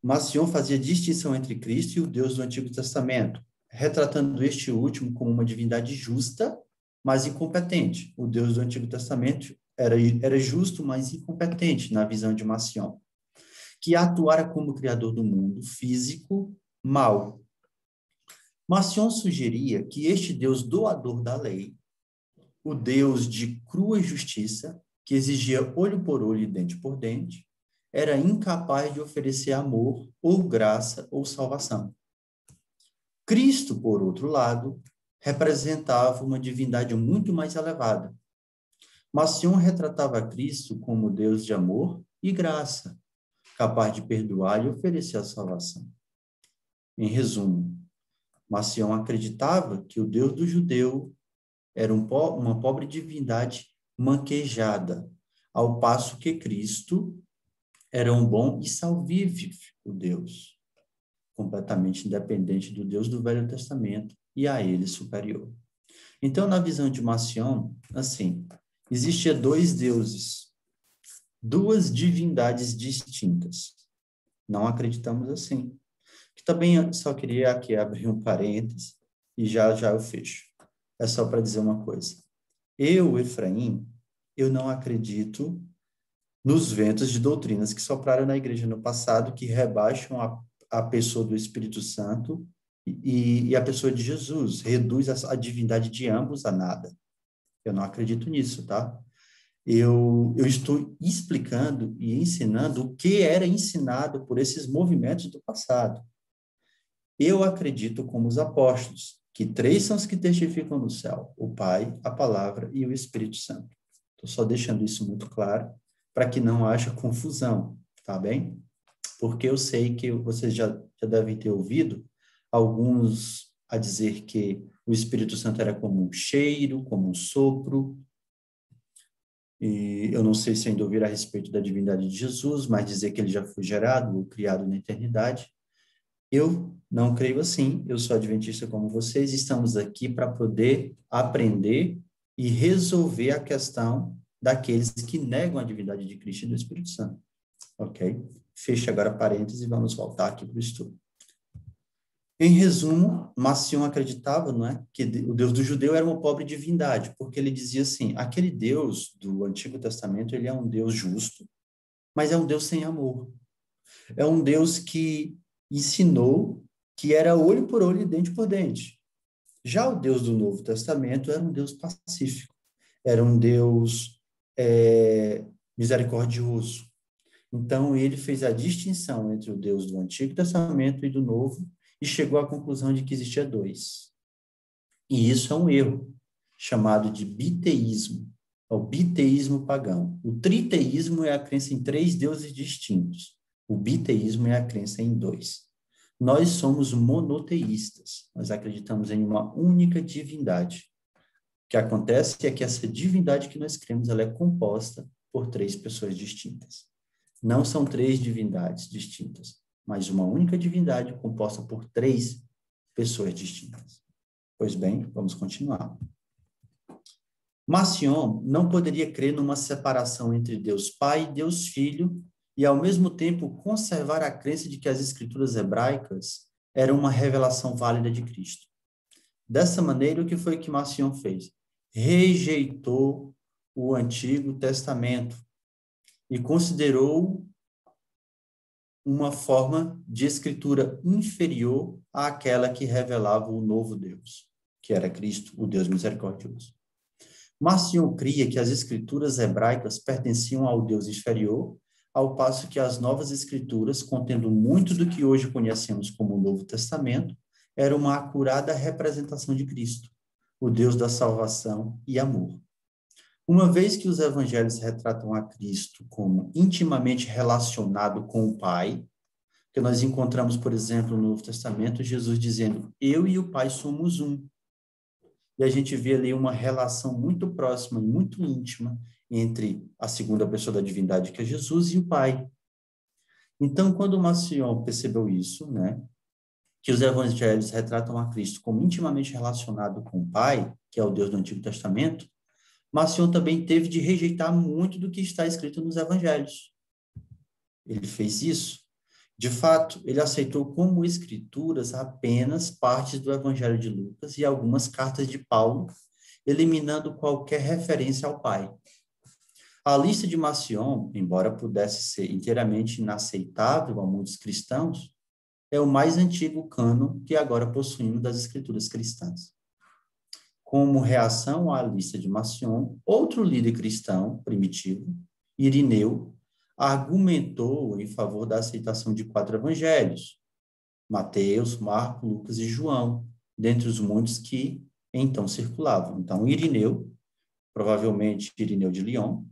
B: Marcion fazia distinção entre Cristo e o Deus do Antigo Testamento, retratando este último como uma divindade justa, mas incompetente. O Deus do Antigo Testamento era justo, mas incompetente na visão de Marcion, que atuara como criador do mundo físico mau. Marcion sugeria que este Deus doador da lei, o Deus de crua justiça, que exigia olho por olho e dente por dente, era incapaz de oferecer amor, ou graça, ou salvação. Cristo, por outro lado, representava uma divindade muito mais elevada. Marcion retratava Cristo como Deus de amor e graça, capaz de perdoar e oferecer a salvação. Em resumo, Marcion acreditava que o Deus do judeu era uma pobre divindade manquejada, ao passo que Cristo era um bom e salvífico Deus, completamente independente do Deus do Velho Testamento e a ele superior. Então, na visão de Marcion, assim, existia dois deuses, duas divindades distintas. Não acreditamos assim. Que também só queria aqui abrir um parênteses e já eu fecho. É só para dizer uma coisa. Eu, Efraim, eu não acredito nos ventos de doutrinas que sopraram na igreja no passado, que rebaixam a pessoa do Espírito Santo e a pessoa de Jesus, reduz a divindade de ambos a nada. Eu não acredito nisso, tá? Eu estou explicando e ensinando o que era ensinado por esses movimentos do passado. Eu acredito, como os apóstolos, que três são os que testificam no céu: o Pai, a Palavra e o Espírito Santo. Estou só deixando isso muito claro, para que não haja confusão, tá bem? Porque eu sei que vocês já devem ter ouvido alguns a dizer que o Espírito Santo era como um cheiro, como um sopro, e eu não sei se ainda ouviram a respeito da divindade de Jesus, mas dizer que ele já foi gerado ou criado na eternidade. Eu não creio assim, eu sou adventista como vocês, estamos aqui para poder aprender e resolver a questão daqueles que negam a divindade de Cristo e do Espírito Santo, ok? Feche agora parênteses e vamos voltar aqui para o estudo. Em resumo, Marcion acreditava, não é, que o Deus do judeu era uma pobre divindade, porque ele dizia assim, aquele Deus do Antigo Testamento, ele é um Deus justo, mas é um Deus sem amor. É um Deus que ensinou que era olho por olho e dente por dente. Já o Deus do Novo Testamento era um Deus pacífico, era um Deus misericordioso. Então, ele fez a distinção entre o Deus do Antigo Testamento e do Novo e chegou à conclusão de que existia dois. E isso é um erro, chamado de biteísmo, é o biteísmo pagão. O triteísmo é a crença em três deuses distintos. O biteísmo é a crença em dois. Nós somos monoteístas, nós acreditamos em uma única divindade. O que acontece é que essa divindade que nós cremos, ela é composta por três pessoas distintas. Não são três divindades distintas, mas uma única divindade composta por três pessoas distintas. Pois bem, vamos continuar. Marcion não poderia crer numa separação entre Deus Pai e Deus Filho e, ao mesmo tempo, conservar a crença de que as escrituras hebraicas eram uma revelação válida de Cristo. Dessa maneira, o que foi que Marcion fez? Rejeitou o Antigo Testamento e considerou uma forma de escritura inferior àquela que revelava o novo Deus, que era Cristo, o Deus misericordioso. Marcion cria que as escrituras hebraicas pertenciam ao Deus inferior, ao passo que as novas escrituras, contendo muito do que hoje conhecemos como o Novo Testamento, era uma acurada representação de Cristo, o Deus da salvação e amor. Uma vez que os evangelhos retratam a Cristo como intimamente relacionado com o Pai, que nós encontramos, por exemplo, no Novo Testamento, Jesus dizendo, eu e o Pai somos um. E a gente vê ali uma relação muito próxima e muito íntima entre a segunda pessoa da divindade, que é Jesus, e o Pai. Então, quando Marcion percebeu isso, né, que os evangelhos retratam a Cristo como intimamente relacionado com o Pai, que é o Deus do Antigo Testamento, Marcion também teve de rejeitar muito do que está escrito nos evangelhos. Ele fez isso. De fato, ele aceitou como escrituras apenas partes do Evangelho de Lucas e algumas cartas de Paulo, eliminando qualquer referência ao Pai. A lista de Marcion, embora pudesse ser inteiramente inaceitável a muitos cristãos, é o mais antigo cânon que agora possuímos das escrituras cristãs. Como reação à lista de Marcion, outro líder cristão primitivo, Irineu, argumentou em favor da aceitação de 4 evangelhos, Mateus, Marcos, Lucas e João, dentre os muitos que então circulavam. Então, Irineu, provavelmente Irineu de Lyon,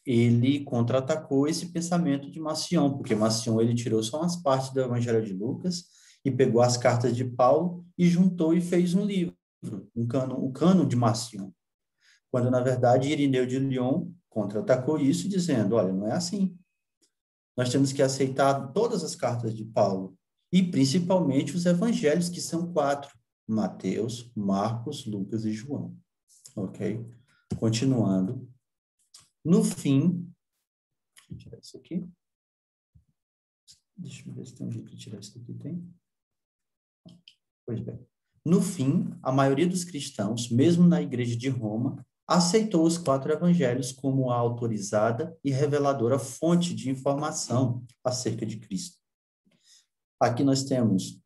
B: ele contra-atacou esse pensamento de Marcion, porque Marcion ele tirou só umas partes do evangelho de Lucas e pegou as cartas de Paulo e juntou e fez um livro, o cânon de Marcion, quando, na verdade, Irineu de Lyon contra-atacou isso, dizendo, olha, não é assim. Nós temos que aceitar todas as cartas de Paulo, e principalmente os evangelhos, que são 4, Mateus, Marcos, Lucas e João. Ok? Continuando. No fim, deixa eu tirar isso aqui. Deixa eu ver se tem um jeito de tirar isso aqui. Tem? Pois bem. No fim, a maioria dos cristãos, mesmo na igreja de Roma, aceitou os 4 evangelhos como a autorizada e reveladora fonte de informação acerca de Cristo. Aqui nós temos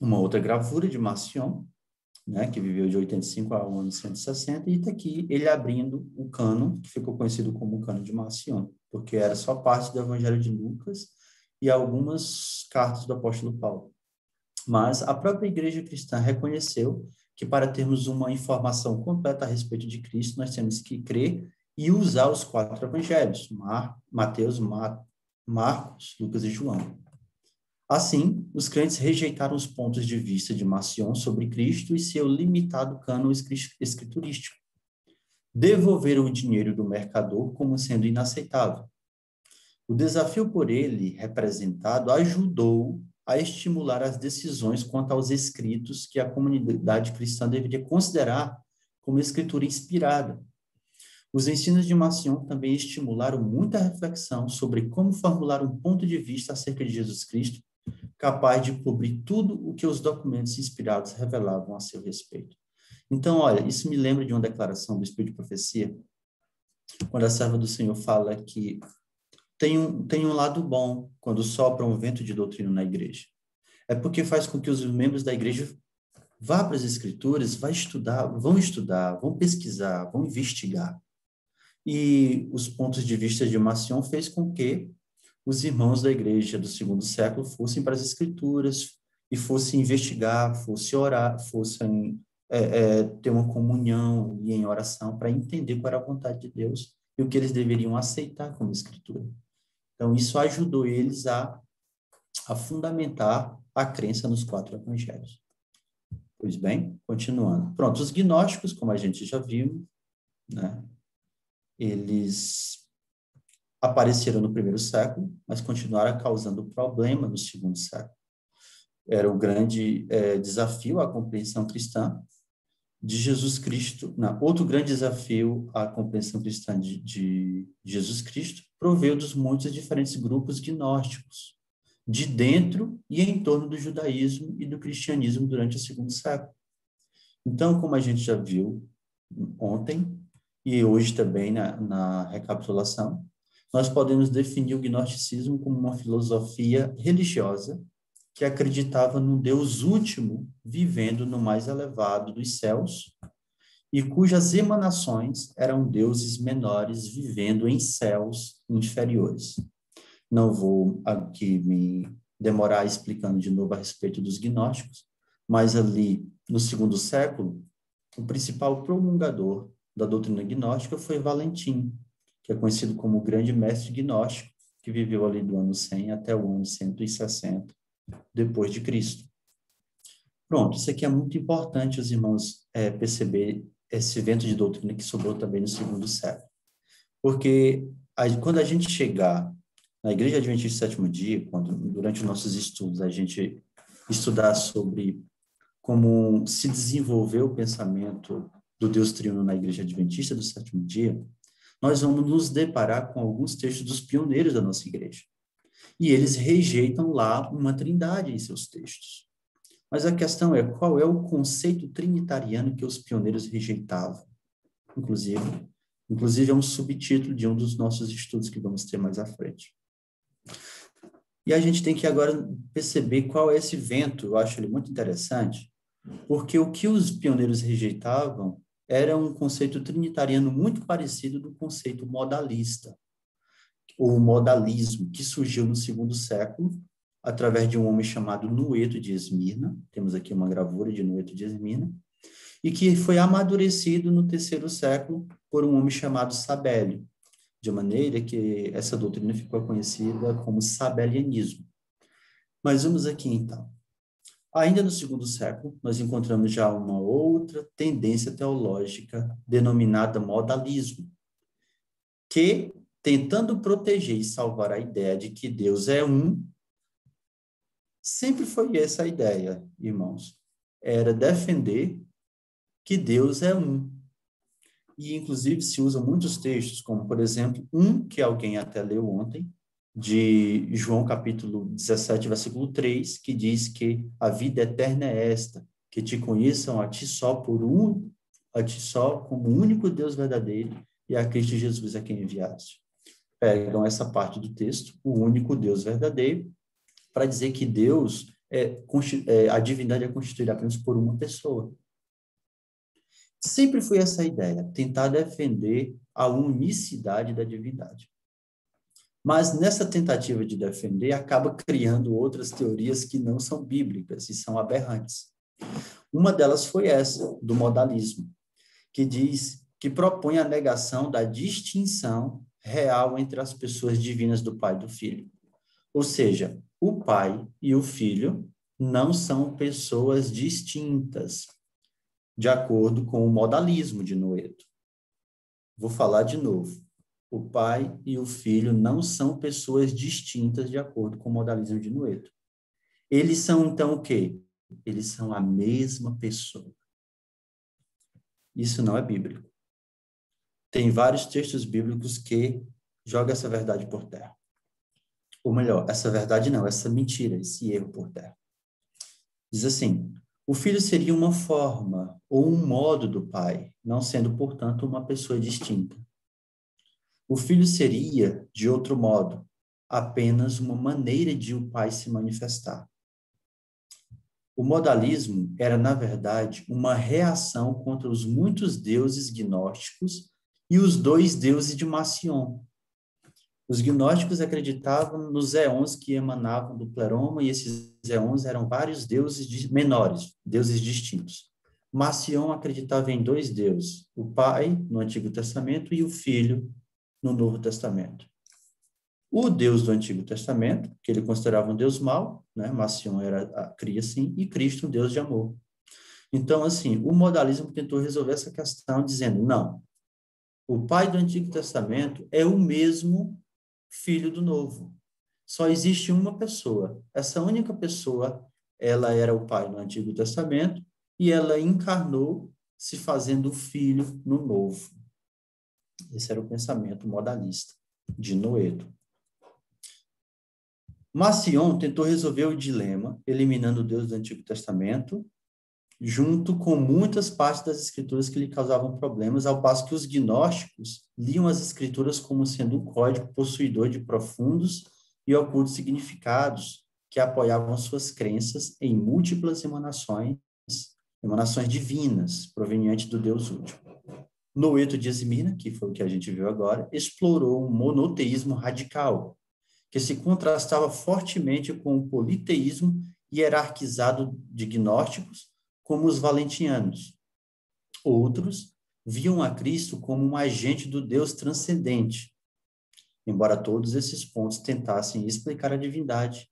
B: uma outra gravura de Marcion, né, que viveu de 85 ao ano 160, e está aqui ele abrindo o cânon, que ficou conhecido como o cânon de Marcion, porque era só parte do Evangelho de Lucas e algumas cartas do apóstolo Paulo. Mas a própria igreja cristã reconheceu que para termos uma informação completa a respeito de Cristo, nós temos que crer e usar os 4 evangelhos, Mateus, Marcos, Lucas e João. Assim, os crentes rejeitaram os pontos de vista de Marcion sobre Cristo e seu limitado cânon escriturístico. Devolveram o dinheiro do mercador como sendo inaceitável. O desafio por ele representado ajudou a estimular as decisões quanto aos escritos que a comunidade cristã deveria considerar como escritura inspirada. Os ensinos de Marcion também estimularam muita reflexão sobre como formular um ponto de vista acerca de Jesus Cristo capaz de cobrir tudo o que os documentos inspirados revelavam a seu respeito. Então, olha, isso me lembra de uma declaração do Espírito de Profecia, quando a serva do Senhor fala que tem um lado bom quando sopra um vento de doutrina na igreja. É porque faz com que os membros da igreja vá para as Escrituras, vão estudar, vão pesquisar, vão investigar. E os pontos de vista de Marcion fez com que os irmãos da igreja do 2º século fossem para as Escrituras e fossem investigar, fossem orar, fossem ter uma comunhão e em oração para entender qual era a vontade de Deus e o que eles deveriam aceitar como Escritura. Então, isso ajudou eles a fundamentar a crença nos 4 evangelhos. Pois bem, continuando. Pronto, os gnósticos, como a gente já viu, né, eles apareceram no 1º século, mas continuaram causando problema no 2º século. Era o grande desafio à compreensão cristã de Jesus Cristo. Não, outro grande desafio à compreensão cristã de Jesus Cristo proveu dos muitos diferentes grupos gnósticos, de dentro e em torno do judaísmo e do cristianismo durante o 2º século. Então, como a gente já viu ontem, e hoje também na recapitulação, nós podemos definir o gnosticismo como uma filosofia religiosa que acreditava no Deus último vivendo no mais elevado dos céus e cujas emanações eram deuses menores vivendo em céus inferiores. Não vou aqui me demorar explicando de novo a respeito dos gnósticos, mas ali no 2º século, o principal promulgador da doutrina gnóstica foi Valentim, que é conhecido como o grande mestre gnóstico, que viveu ali do ano 100 até o ano 160 depois de Cristo. Pronto, isso aqui é muito importante os irmãos perceber esse vento de doutrina que sobrou também no 2º século. Porque quando a gente chegar na Igreja Adventista do 7º dia, quando durante os nossos estudos a gente estudar sobre como se desenvolveu o pensamento do Deus Triuno na Igreja Adventista do 7º dia, nós vamos nos deparar com alguns textos dos pioneiros da nossa igreja. E eles rejeitam lá uma trindade em seus textos. Mas a questão é, qual é o conceito trinitariano que os pioneiros rejeitavam? Inclusive é um subtítulo de um dos nossos estudos que vamos ter mais à frente. E a gente tem que agora perceber qual é esse vento, eu acho ele muito interessante, porque o que os pioneiros rejeitavam era um conceito trinitariano muito parecido do conceito modalista, ou modalismo, que surgiu no 2º século, através de um homem chamado Noeto de Esmirna, temos aqui uma gravura de Noeto de Esmirna, e que foi amadurecido no 3º século por um homem chamado Sabélio, de maneira que essa doutrina ficou conhecida como sabelianismo. Mas vamos aqui então. Ainda no 2º século, nós encontramos já uma outra tendência teológica denominada modalismo, que, tentando proteger e salvar a ideia de que Deus é um, sempre foi essa a ideia, irmãos. era defender que Deus é um. E, inclusive, se usam muitos textos, como, por exemplo, um que alguém até leu ontem, de João capítulo 17, versículo 3, que diz que a vida eterna é esta, que te conheçam a ti só como o único Deus verdadeiro e a Cristo Jesus a quem enviaste. Pegam essa parte do texto, o único Deus verdadeiro, para dizer que Deus, a divindade é constituída apenas por uma pessoa. Sempre foi essa ideia, tentar defender a unicidade da divindade. Mas nessa tentativa de defender, acaba criando outras teorias que não são bíblicas e são aberrantes. Uma delas foi essa, do modalismo, que propõe a negação da distinção real entre as pessoas divinas do Pai e do Filho. Ou seja, o Pai e o Filho não são pessoas distintas, de acordo com o modalismo de Noeto. Vou falar de novo. O Pai e o Filho não são pessoas distintas, de acordo com o modalismo de Noeto. Eles são, então, o quê? Eles são a mesma pessoa. Isso não é bíblico. Tem vários textos bíblicos que jogam essa verdade por terra. Ou melhor, essa verdade não, essa mentira, esse erro por terra. Diz assim: o filho seria uma forma ou um modo do pai, não sendo, portanto, uma pessoa distinta. O filho seria, de outro modo, apenas uma maneira de o pai se manifestar. O modalismo era, na verdade, uma reação contra os muitos deuses gnósticos e os dois deuses de Marcion. Os gnósticos acreditavam nos éons que emanavam do pleroma, e esses éons eram vários deuses menores, deuses distintos. Marcion acreditava em dois deuses, o Pai, no Antigo Testamento, e o Filho, no Novo Testamento. O Deus do Antigo Testamento, que ele considerava um Deus mau, né? Marcion cria assim, e Cristo um Deus de amor. Então, assim, o modalismo tentou resolver essa questão dizendo, não, o Pai do Antigo Testamento é o mesmo Filho do Novo. Só existe uma pessoa. Essa única pessoa, ela era o Pai no Antigo Testamento e ela encarnou se fazendo filho no Novo. Esse era o pensamento modalista de Noeto. Marcion tentou resolver o dilema, eliminando o Deus do Antigo Testamento, junto com muitas partes das escrituras que lhe causavam problemas, ao passo que os gnósticos liam as escrituras como sendo um código possuidor de profundos e ocultos significados que apoiavam suas crenças em múltiplas emanações divinas, provenientes do Deus último. Noeto de Esmirna, que foi o que a gente viu agora, explorou um monoteísmo radical, que se contrastava fortemente com o politeísmo hierarquizado de gnósticos, como os valentinianos. Outros viam a Cristo como um agente do Deus transcendente. Embora todos esses pontos tentassem explicar a divindade,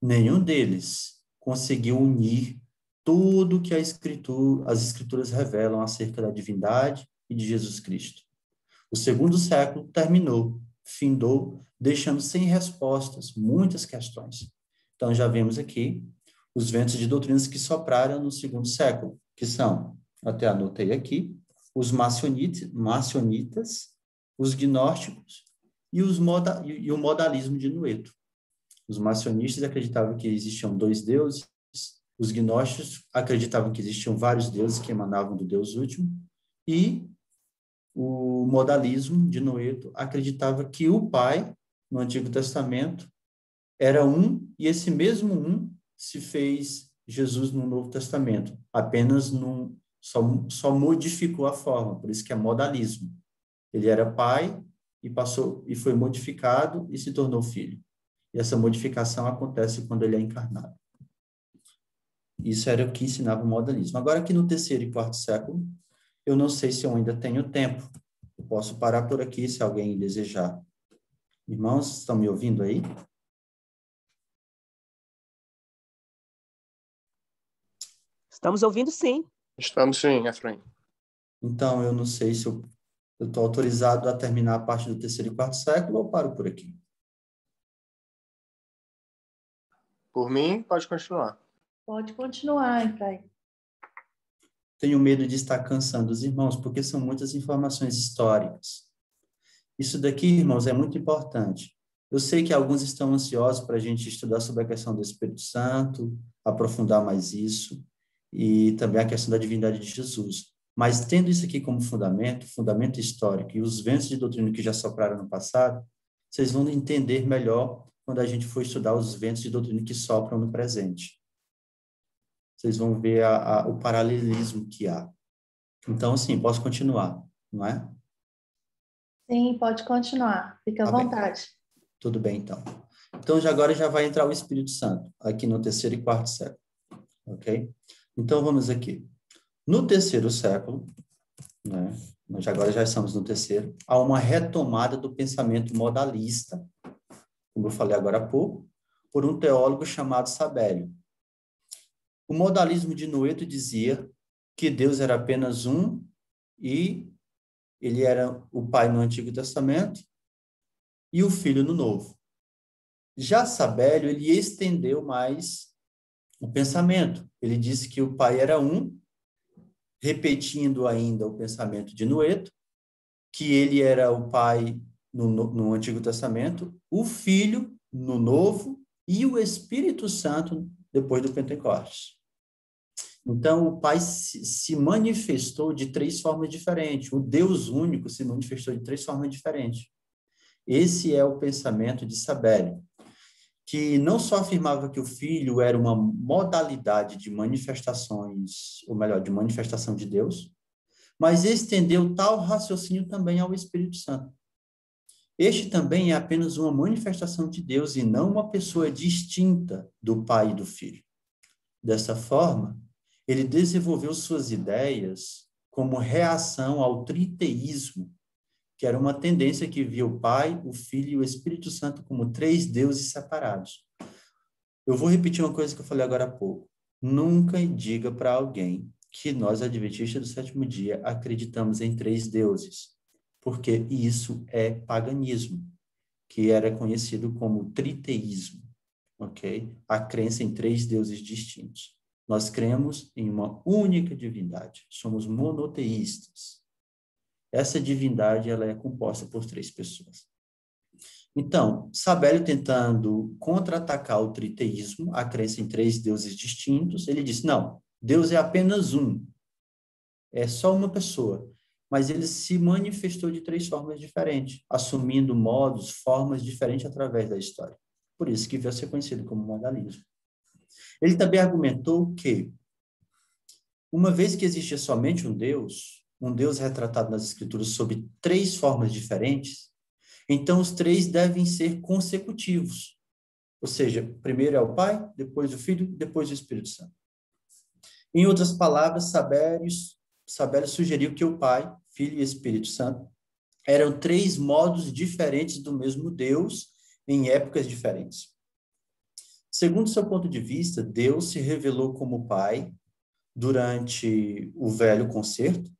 B: nenhum deles conseguiu unir tudo que as escrituras revelam acerca da divindade e de Jesus Cristo. O segundo século findou, deixando sem respostas muitas questões. Então, já vemos aqui os ventos de doutrinas que sopraram no segundo século, que são, até anotei aqui, os macionitas, os gnósticos e o modalismo de Noeto. Os macionistas acreditavam que existiam dois deuses, os gnósticos acreditavam que existiam vários deuses que emanavam do Deus último, e o modalismo de Noeto acreditava que o Pai, no Antigo Testamento, era um, e esse mesmo um se fez Jesus no Novo Testamento, apenas só modificou a forma, por isso que é modalismo. Ele era pai e foi modificado e se tornou filho. E essa modificação acontece quando ele é encarnado. Isso era o que ensinava o modalismo. Agora, aqui no terceiro e quarto século, eu não sei se eu ainda tenho tempo. Eu posso parar por aqui se alguém desejar. Irmãos, estão me ouvindo aí?
A: Estamos ouvindo, sim.
C: Estamos sim, Efraim.
B: Então, eu não sei se eu estou autorizado a terminar a parte do terceiro e quarto século ou paro por aqui.
C: Por mim, pode continuar.
D: Pode continuar, Efraim.
B: Tenho medo de estar cansando os irmãos, porque são muitas informações históricas. Isso daqui, irmãos, é muito importante. Eu sei que alguns estão ansiosos para a gente estudar sobre a questão do Espírito Santo, aprofundar mais isso, e também a questão da divindade de Jesus. Mas tendo isso aqui como fundamento, fundamento histórico, e os ventos de doutrina que já sopraram no passado, vocês vão entender melhor quando a gente for estudar os ventos de doutrina que sopram no presente. Vocês vão ver o paralelismo que há. Então, assim, posso continuar, não é?
C: Sim, pode continuar. Fica à vontade.
B: Tudo bem, então. Então, agora já vai entrar o Espírito Santo, aqui no terceiro e quarto século. Ok? Então, vamos aqui. No terceiro século, né, nós agora já estamos no terceiro, há uma retomada do pensamento modalista, como eu falei agora há pouco, por um teólogo chamado Sabélio. O modalismo de Noeto dizia que Deus era apenas um e ele era o Pai no Antigo Testamento e o Filho no Novo. Já Sabélio, ele estendeu mais o pensamento. Ele disse que o Pai era um, repetindo ainda o pensamento de Noeto, que ele era o Pai no Antigo Testamento, o Filho no Novo e o Espírito Santo depois do Pentecostes. Então, o Pai se manifestou de três formas diferentes. O Deus único se manifestou de três formas diferentes. Esse é o pensamento de Sabélio, que não só afirmava que o Filho era uma modalidade de manifestações, ou melhor, de manifestação de Deus, mas estendeu tal raciocínio também ao Espírito Santo. Este também é apenas uma manifestação de Deus e não uma pessoa distinta do Pai e do Filho. Dessa forma, ele desenvolveu suas ideias como reação ao triteísmo, que era uma tendência que via o Pai, o Filho e o Espírito Santo como três deuses separados. Eu vou repetir uma coisa que eu falei agora há pouco. Nunca diga para alguém que nós, adventistas do sétimo dia, acreditamos em três deuses, porque isso é paganismo, que era conhecido como triteísmo, ok? A crença em três deuses distintos. Nós cremos em uma única divindade, somos monoteístas. Essa divindade ela é composta por três pessoas. Então, Sabélio, tentando contra-atacar o triteísmo, a crença em três deuses distintos, ele disse, não, Deus é apenas um, é só uma pessoa, mas ele se manifestou de três formas diferentes, assumindo modos, formas diferentes através da história. Por isso que veio a ser conhecido como modalismo. Ele também argumentou que, uma vez que existia somente um Deus retratado nas Escrituras sob três formas diferentes, então os três devem ser consecutivos. Ou seja, primeiro é o Pai, depois o Filho, depois o Espírito Santo. Em outras palavras, Sabélio sugeriu que o Pai, Filho e Espírito Santo eram três modos diferentes do mesmo Deus em épocas diferentes. Segundo seu ponto de vista, Deus se revelou como Pai durante o Velho Concerto,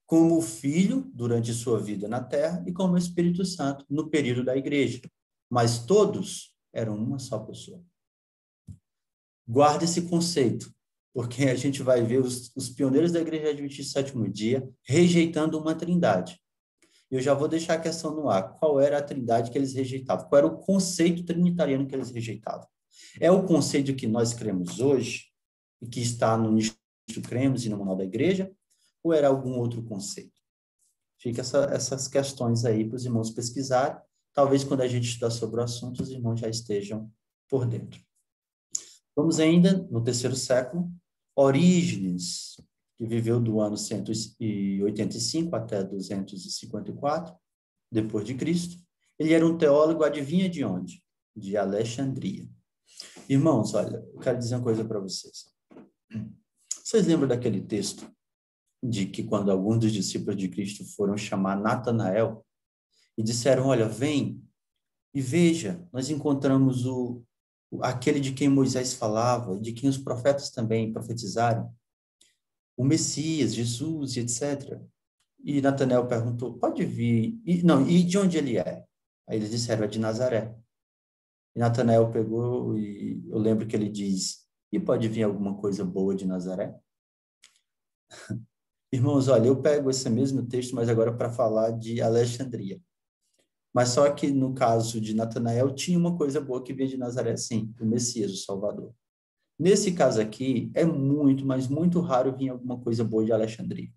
B: como Filho durante sua vida na Terra e como Espírito Santo no período da Igreja. Mas todos eram uma só pessoa. Guarda esse conceito, porque a gente vai ver os pioneiros da Igreja Adventista do Sétimo Dia rejeitando uma trindade. Eu já vou deixar a questão no ar. Qual era a trindade que eles rejeitavam? Qual era o conceito trinitariano que eles rejeitavam? É o conceito que nós cremos hoje, e que está no Nicho Cremos e no Manual da Igreja, ou era algum outro conceito? Fica essas questões aí para os irmãos pesquisarem. Talvez quando a gente estudar sobre o assunto, os irmãos já estejam por dentro. Vamos ainda no terceiro século. Orígenes, que viveu do ano 185 até 254, depois de Cristo. Ele era um teólogo, adivinha de onde? De Alexandria. Irmãos, olha, eu quero dizer uma coisa para vocês. Vocês lembram daquele texto de que quando alguns dos discípulos de Cristo foram chamar Natanael e disseram, olha, vem e veja, nós encontramos aquele de quem Moisés falava, de quem os profetas também profetizaram, o Messias, Jesus, etc. E Natanael perguntou, pode vir? E de onde ele é? Aí eles disseram, é de Nazaré. E Natanael pegou e eu lembro que ele diz, e pode vir alguma coisa boa de Nazaré? Irmãos, olha, eu pego esse mesmo texto, mas agora para falar de Alexandria. Mas só que no caso de Natanael, tinha uma coisa boa que veio de Nazaré, sim, o Messias, o Salvador. Nesse caso aqui, é muito, mas muito raro vir alguma coisa boa de Alexandria.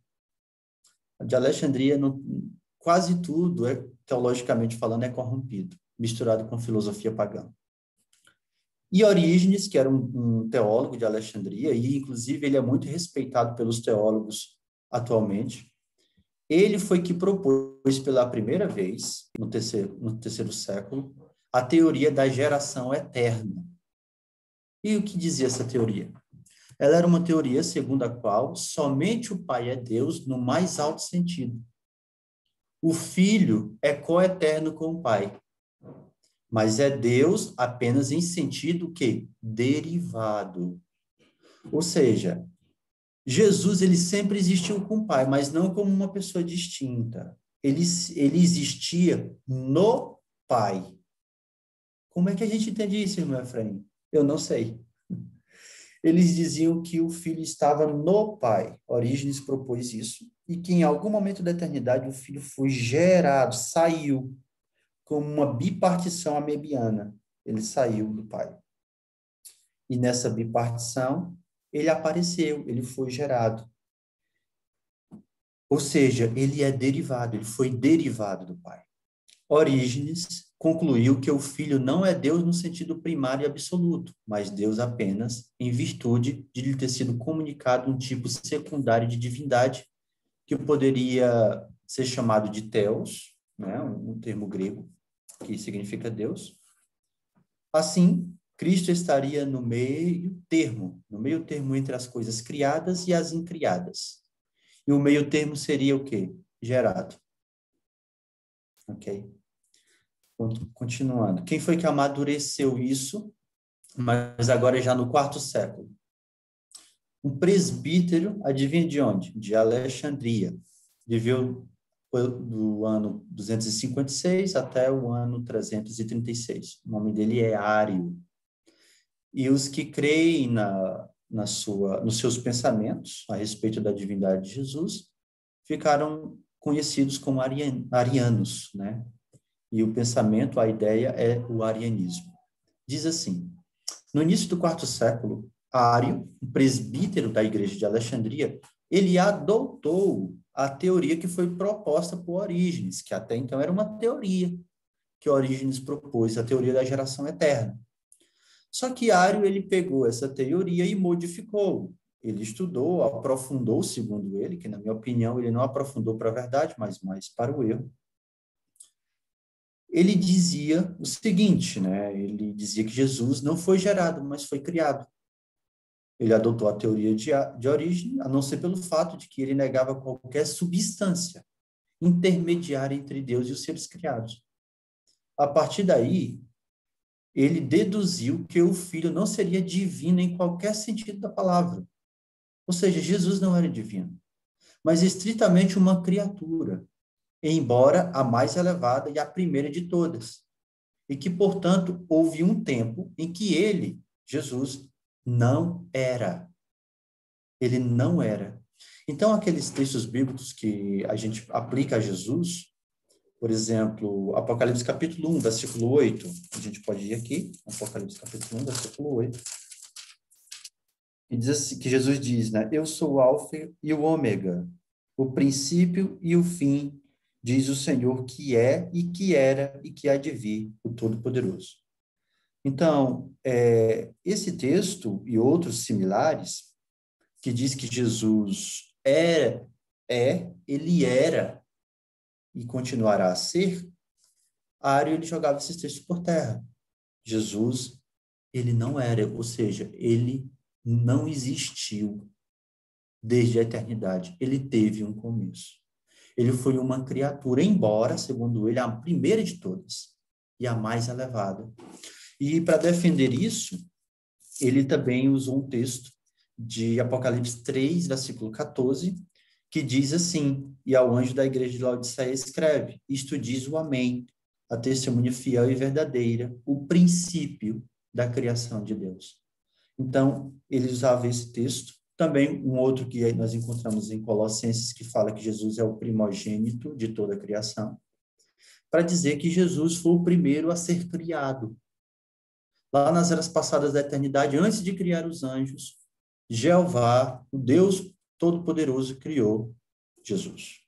B: De Alexandria, quase tudo, teologicamente falando, é corrompido, misturado com filosofia pagã. E Orígenes, que era um teólogo de Alexandria, e inclusive ele é muito respeitado pelos teólogos atualmente, ele foi que propôs pela primeira vez, no terceiro século, a teoria da geração eterna. E o que dizia essa teoria? Ela era uma teoria segundo a qual somente o Pai é Deus no mais alto sentido. O Filho é coeterno com o Pai, mas é Deus apenas em sentido que derivado. Ou seja, Jesus ele sempre existiu com o Pai, mas não como uma pessoa distinta. Ele existia no Pai. Como é que a gente entende isso, irmão Efraim? Eu não sei. Eles diziam que o Filho estava no Pai. Orígenes propôs isso. E que em algum momento da eternidade o Filho foi gerado, saiu, como uma bipartição amebiana. Ele saiu do Pai. E nessa bipartição, ele apareceu, ele foi gerado. Ou seja, ele é derivado, ele foi derivado do Pai. Orígenes concluiu que o Filho não é Deus no sentido primário e absoluto, mas Deus apenas em virtude de lhe ter sido comunicado um tipo secundário de divindade, que poderia ser chamado de Theos, né, um termo grego, que significa Deus. Assim, Cristo estaria no meio termo entre as coisas criadas e as incriadas. E o meio termo seria o quê? Gerado. Ok? Continuando. Quem foi que amadureceu isso? Mas agora já no quarto século. Um presbítero, adivinha de onde? De Alexandria. Viveu do ano 256 até o ano 336. O nome dele é Ário. E os que creem nos seus pensamentos a respeito da divindade de Jesus ficaram conhecidos como arianos, né? E o pensamento, a ideia é o arianismo. Diz assim, no início do quarto século, Ário, um presbítero da igreja de Alexandria, ele adotou a teoria que foi proposta por Orígenes, que até então era uma teoria que Orígenes propôs, a teoria da geração eterna. Só que Ário, ele pegou essa teoria e modificou. Ele estudou, aprofundou, segundo ele, que na minha opinião ele não aprofundou para a verdade, mas mais para o erro. Ele dizia o seguinte, né? Ele dizia que Jesus não foi gerado, mas foi criado. Ele adotou a teoria de origem, a não ser pelo fato de que ele negava qualquer substância intermediária entre Deus e os seres criados. A partir daí, ele deduziu que o Filho não seria divino em qualquer sentido da palavra. Ou seja, Jesus não era divino, mas estritamente uma criatura, embora a mais elevada e a primeira de todas. E que, portanto, houve um tempo em que ele, Jesus, não era. Ele não era. Então, aqueles textos bíblicos que a gente aplica a Jesus, por exemplo, Apocalipse capítulo 1, versículo 8, a gente pode ir aqui, Apocalipse capítulo 1, versículo 8, e diz assim, que Jesus diz, né, eu sou o Alfa e o Ômega, o princípio e o fim, diz o Senhor, que é e que era e que há de vir, o Todo-Poderoso. Então, esse texto e outros similares, que diz que Jesus ele era e continuará a ser, Ário ele jogava esses textos por terra. Jesus, ele não era, ou seja, ele não existiu desde a eternidade. Ele teve um começo. Ele foi uma criatura, embora, segundo ele, a primeira de todas e a mais elevada. E para defender isso, ele também usou um texto de Apocalipse 3, versículo 14, que diz assim, e ao anjo da igreja de Laodiceia escreve, isto diz o Amém, a testemunha fiel e verdadeira, o princípio da criação de Deus. Então, ele usava esse texto Também um outro que nós encontramos em Colossenses, que fala que Jesus é o primogênito de toda a criação, para dizer que Jesus foi o primeiro a ser criado. Lá nas eras passadas da eternidade, antes de criar os anjos, Jeová, o Deus Todo-Poderoso, criou Jesus.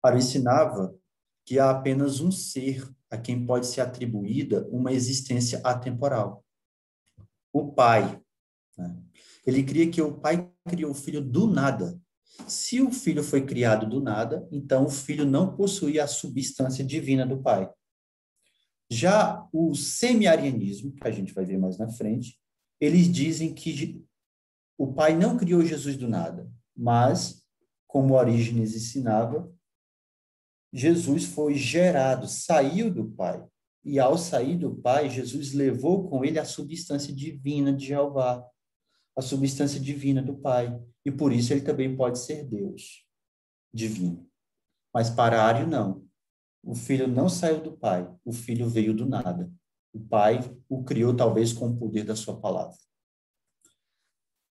B: Para ensinava que há apenas um ser a quem pode ser atribuída uma existência atemporal. O Pai. Né? Ele cria que o Pai criou o Filho do nada. Se o Filho foi criado do nada, então o Filho não possuía a substância divina do Pai. Já o semi-arianismo, que a gente vai ver mais na frente, eles dizem que o Pai não criou Jesus do nada, mas, como Orígenes ensinava, Jesus foi gerado, saiu do Pai. E ao sair do Pai, Jesus levou com ele a substância divina de Jeová, a substância divina do Pai. E por isso ele também pode ser Deus divino. Mas para Ário, não. O Filho não saiu do Pai, o Filho veio do nada. O Pai o criou talvez com o poder da sua palavra.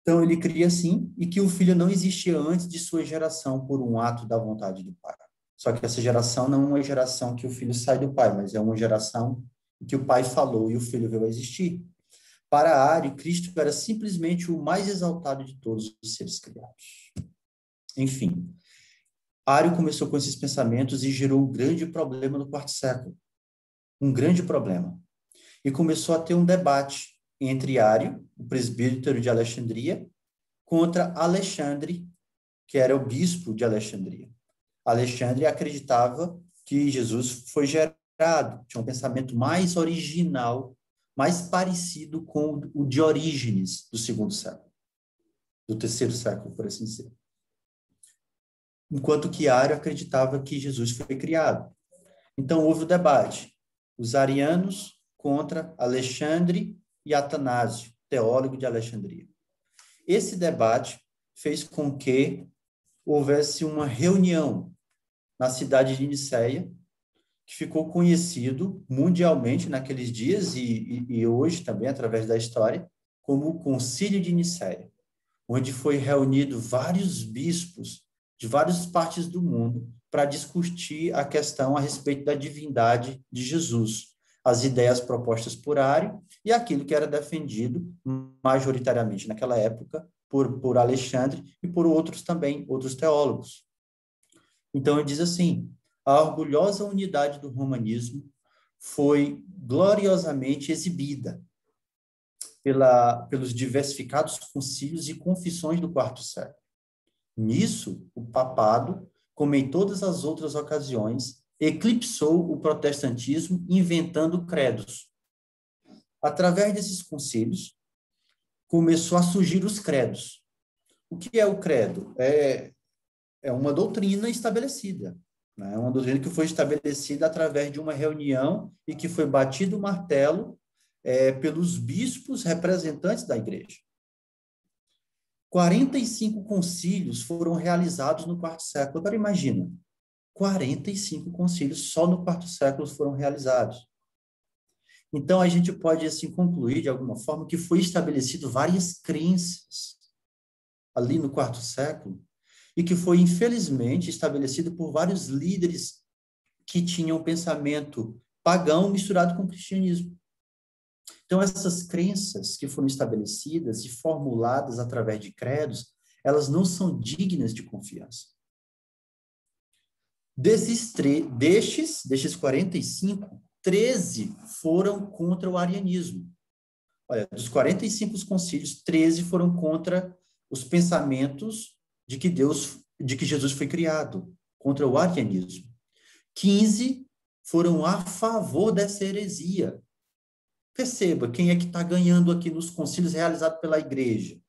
B: Então ele cria assim, e que o Filho não existia antes de sua geração por um ato da vontade do Pai. Só que essa geração não é uma geração que o Filho sai do Pai, mas é uma geração que o Pai falou e o Filho veio a existir. Para Ário, Cristo era simplesmente o mais exaltado de todos os seres criados. Enfim, Ário começou com esses pensamentos e gerou um grande problema no quarto século. Um grande problema. E começou a ter um debate entre Ário, o presbítero de Alexandria, contra Alexandre, que era o bispo de Alexandria. Alexandre acreditava que Jesus foi gerado, tinha um pensamento mais original, mais parecido com o de Orígenes do segundo século, do terceiro século, por assim dizer. Enquanto que Ário acreditava que Jesus foi criado. Então houve o debate. Os arianos contra Alexandre e Atanásio, teólogo de Alexandria. Esse debate fez com que houvesse uma reunião na cidade de Nicéia, que ficou conhecido mundialmente naqueles dias e hoje também, através da história, como o Concílio de Nicéia, onde foi reunido vários bispos de várias partes do mundo para discutir a questão a respeito da divindade de Jesus, as ideias propostas por Ário e aquilo que era defendido majoritariamente naquela época por Alexandre e por outros também, outros teólogos. Então, ele diz assim, a orgulhosa unidade do romanismo foi gloriosamente exibida pelos diversificados concílios e confissões do quarto século. Nisso, o papado, como em todas as outras ocasiões, eclipsou o protestantismo inventando credos. Através desses concílios, começou a surgir os credos. O que é o credo? É uma doutrina estabelecida. Né? É uma doutrina que foi estabelecida através de uma reunião e que foi batido o martelo pelos bispos representantes da igreja. 45 concílios foram realizados no quarto século. Agora imagina, 45 concílios só no quarto século foram realizados. Então a gente pode assim concluir de alguma forma que foi estabelecido várias crenças ali no quarto século e que foi infelizmente estabelecido por vários líderes que tinham um pensamento pagão misturado com o cristianismo. Então, essas crenças que foram estabelecidas e formuladas através de credos, elas não são dignas de confiança. Destes 45, 13 foram contra o arianismo. Olha, dos 45 concílios, 13 foram contra os pensamentos de que Jesus foi criado, contra o arianismo. 15 foram a favor dessa heresia. Perceba, quem é que está ganhando aqui nos concílios realizados pela igreja?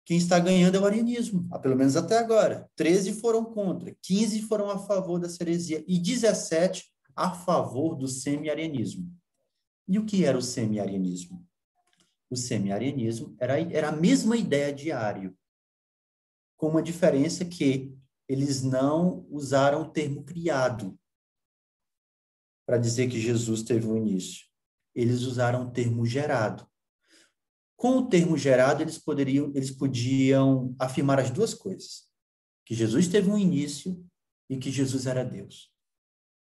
B: Quem está ganhando é o arianismo, pelo menos até agora. 13 foram contra, 15 foram a favor dessa heresia e 17 a favor do semi-arianismo. E o que era o semi-arianismo? O semi-arianismo era a mesma ideia de Ário, com uma diferença que eles não usaram o termo criado para dizer que Jesus teve um início. Eles usaram o termo gerado. Com o termo gerado, eles podiam afirmar as duas coisas: que Jesus teve um início e que Jesus era Deus.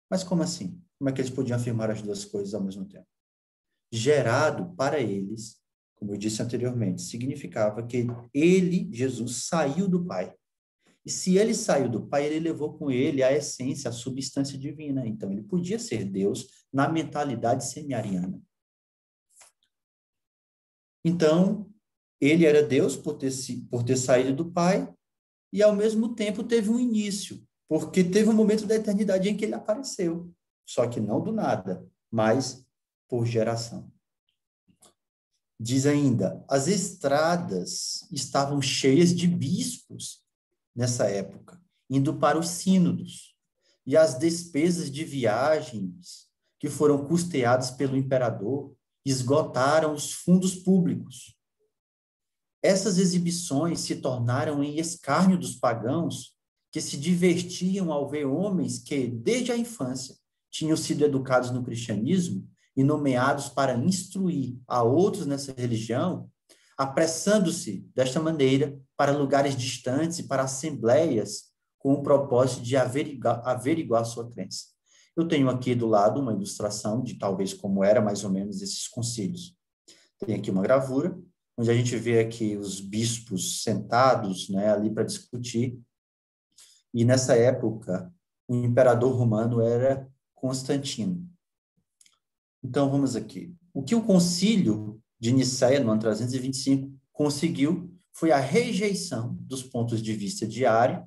B: Mas como assim? Como é que eles podiam afirmar as duas coisas ao mesmo tempo? Gerado, para eles, como eu disse anteriormente, significava que ele, Jesus, saiu do Pai. E se ele saiu do Pai, ele levou com ele a essência, a substância divina. Então, ele podia ser Deus na mentalidade semi-ariana. Então, ele era Deus por ter saído do Pai e, ao mesmo tempo, teve um início, porque teve um momento da eternidade em que ele apareceu. Só que não do nada, mas por geração. Diz ainda, as estradas estavam cheias de bispos nessa época, indo para os sínodos, e as despesas de viagens que foram custeadas pelo imperador esgotaram os fundos públicos. Essas exibições se tornaram em escárnio dos pagãos, que se divertiam ao ver homens que, desde a infância, tinham sido educados no cristianismo e nomeados para instruir a outros nessa religião, apressando-se, desta maneira, para lugares distantes e para assembleias, com o propósito de averiguar sua crença. Eu tenho aqui do lado uma ilustração de talvez como era mais ou menos esses concílios. Tem aqui uma gravura, onde a gente vê aqui os bispos sentados, né, ali para discutir. E nessa época, o imperador romano era Constantino. Então, vamos aqui. O que o concílio de Nicéia, no ano 325, conseguiu foi a rejeição dos pontos de vista de Ário.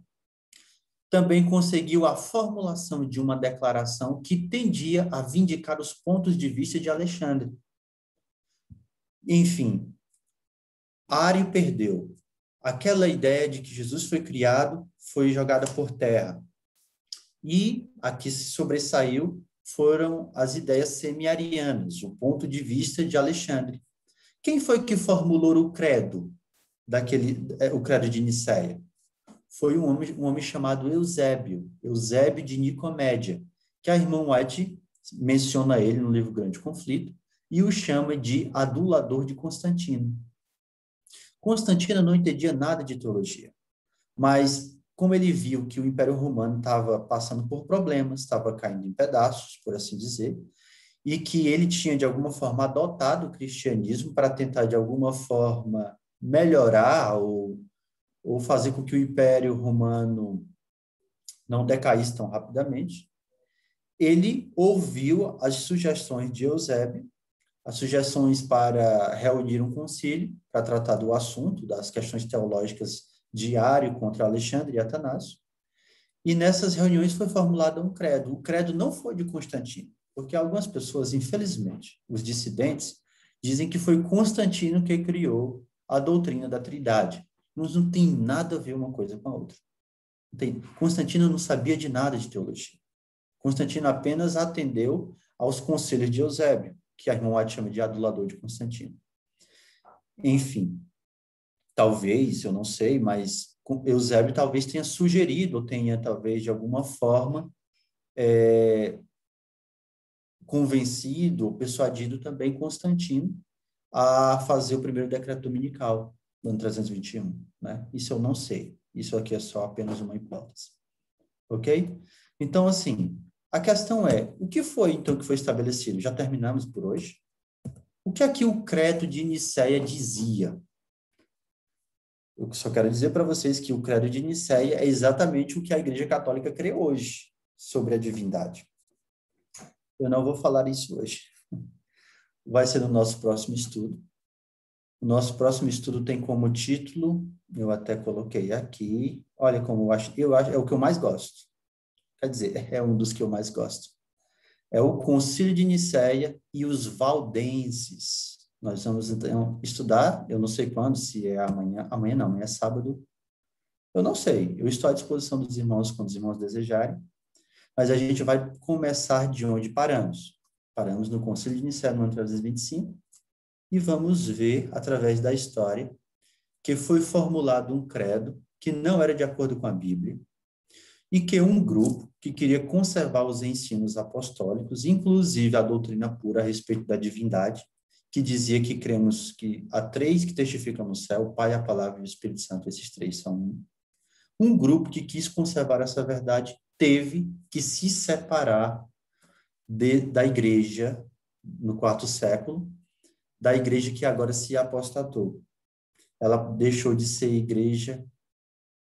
B: Também conseguiu a formulação de uma declaração que tendia a vindicar os pontos de vista de Alexandre. Enfim, Ário perdeu. Aquela ideia de que Jesus foi criado foi jogada por terra. E a que se sobressaiu foram as ideias semi-arianas, o ponto de vista de Alexandre. Quem foi que formulou o credo o credo de Nicéia? Foi um homem chamado Eusébio de Nicomédia, que a irmã White menciona ele no livro Grande Conflito e o chama de adulador de Constantino. Constantino não entendia nada de teologia, mas como ele viu que o Império Romano estava passando por problemas, estava caindo em pedaços, por assim dizer, e que ele tinha, de alguma forma, adotado o cristianismo para tentar, de alguma forma, melhorar ou fazer com que o Império Romano não decaísse tão rapidamente, ele ouviu as sugestões de Eusébio, as sugestões para reunir um concílio para tratar do assunto, das questões teológicas de Ário contra Alexandre e Atanásio, e nessas reuniões foi formulado um credo. O credo não foi de Constantino, porque algumas pessoas, infelizmente, os dissidentes, dizem que foi Constantino que criou a doutrina da Trindade. Mas não tem nada a ver uma coisa com a outra. Constantino não sabia de nada de teologia. Constantino apenas atendeu aos conselhos de Eusébio, que a irmã White chama de adulador de Constantino. Enfim, talvez, eu não sei, mas Eusébio talvez tenha sugerido, ou tenha talvez de alguma forma convencido ou persuadido também Constantino a fazer o primeiro decreto dominical, no ano 321, né? Isso eu não sei. Isso aqui é só apenas uma hipótese. Ok? Então, assim, a questão é, o que foi, então, que foi estabelecido? Já terminamos por hoje. O que aqui o credo de Nicéia dizia? Eu só quero dizer para vocês que o credo de Nicéia é exatamente o que a Igreja Católica crê hoje sobre a divindade. Eu não vou falar isso hoje. Vai ser no nosso próximo estudo. O nosso próximo estudo tem como título, eu até coloquei aqui, olha como eu acho, é o que eu mais gosto. Quer dizer, é um dos que eu mais gosto. É o Concílio de Nicéia e os Valdenses. Nós vamos, então, estudar, eu não sei quando, se é amanhã não, amanhã é sábado, eu não sei, eu estou à disposição dos irmãos, quando os irmãos desejarem, mas a gente vai começar de onde paramos. Paramos no Concílio de Nicéia, no ano 325, e vamos ver, através da história, que foi formulado um credo que não era de acordo com a Bíblia, e que um grupo que queria conservar os ensinos apostólicos, inclusive a doutrina pura a respeito da divindade, que dizia que cremos que há três que testificam no céu, o Pai, a Palavra e o Espírito Santo, esses três são um. Um grupo que quis conservar essa verdade teve que se separar da igreja no quarto século, da igreja que agora se apostatou. Ela deixou de ser igreja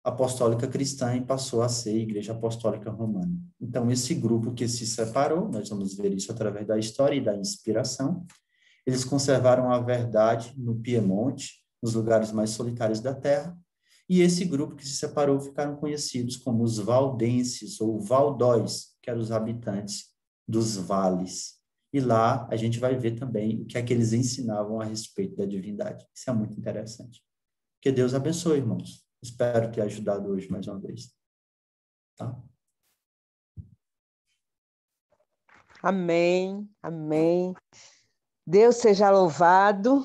B: apostólica cristã e passou a ser igreja apostólica romana. Então, esse grupo que se separou, nós vamos ver isso através da história e da inspiração, eles conservaram a verdade no Piemonte, nos lugares mais solitários da terra, e esse grupo que se separou ficaram conhecidos como os valdenses ou valdóis, que eram os habitantes dos vales. E lá a gente vai ver também o que é que eles ensinavam a respeito da divindade. Isso é muito interessante. Que Deus abençoe, irmãos. Espero ter ajudado hoje mais uma vez. Tá?
A: Amém, amém. Deus seja louvado.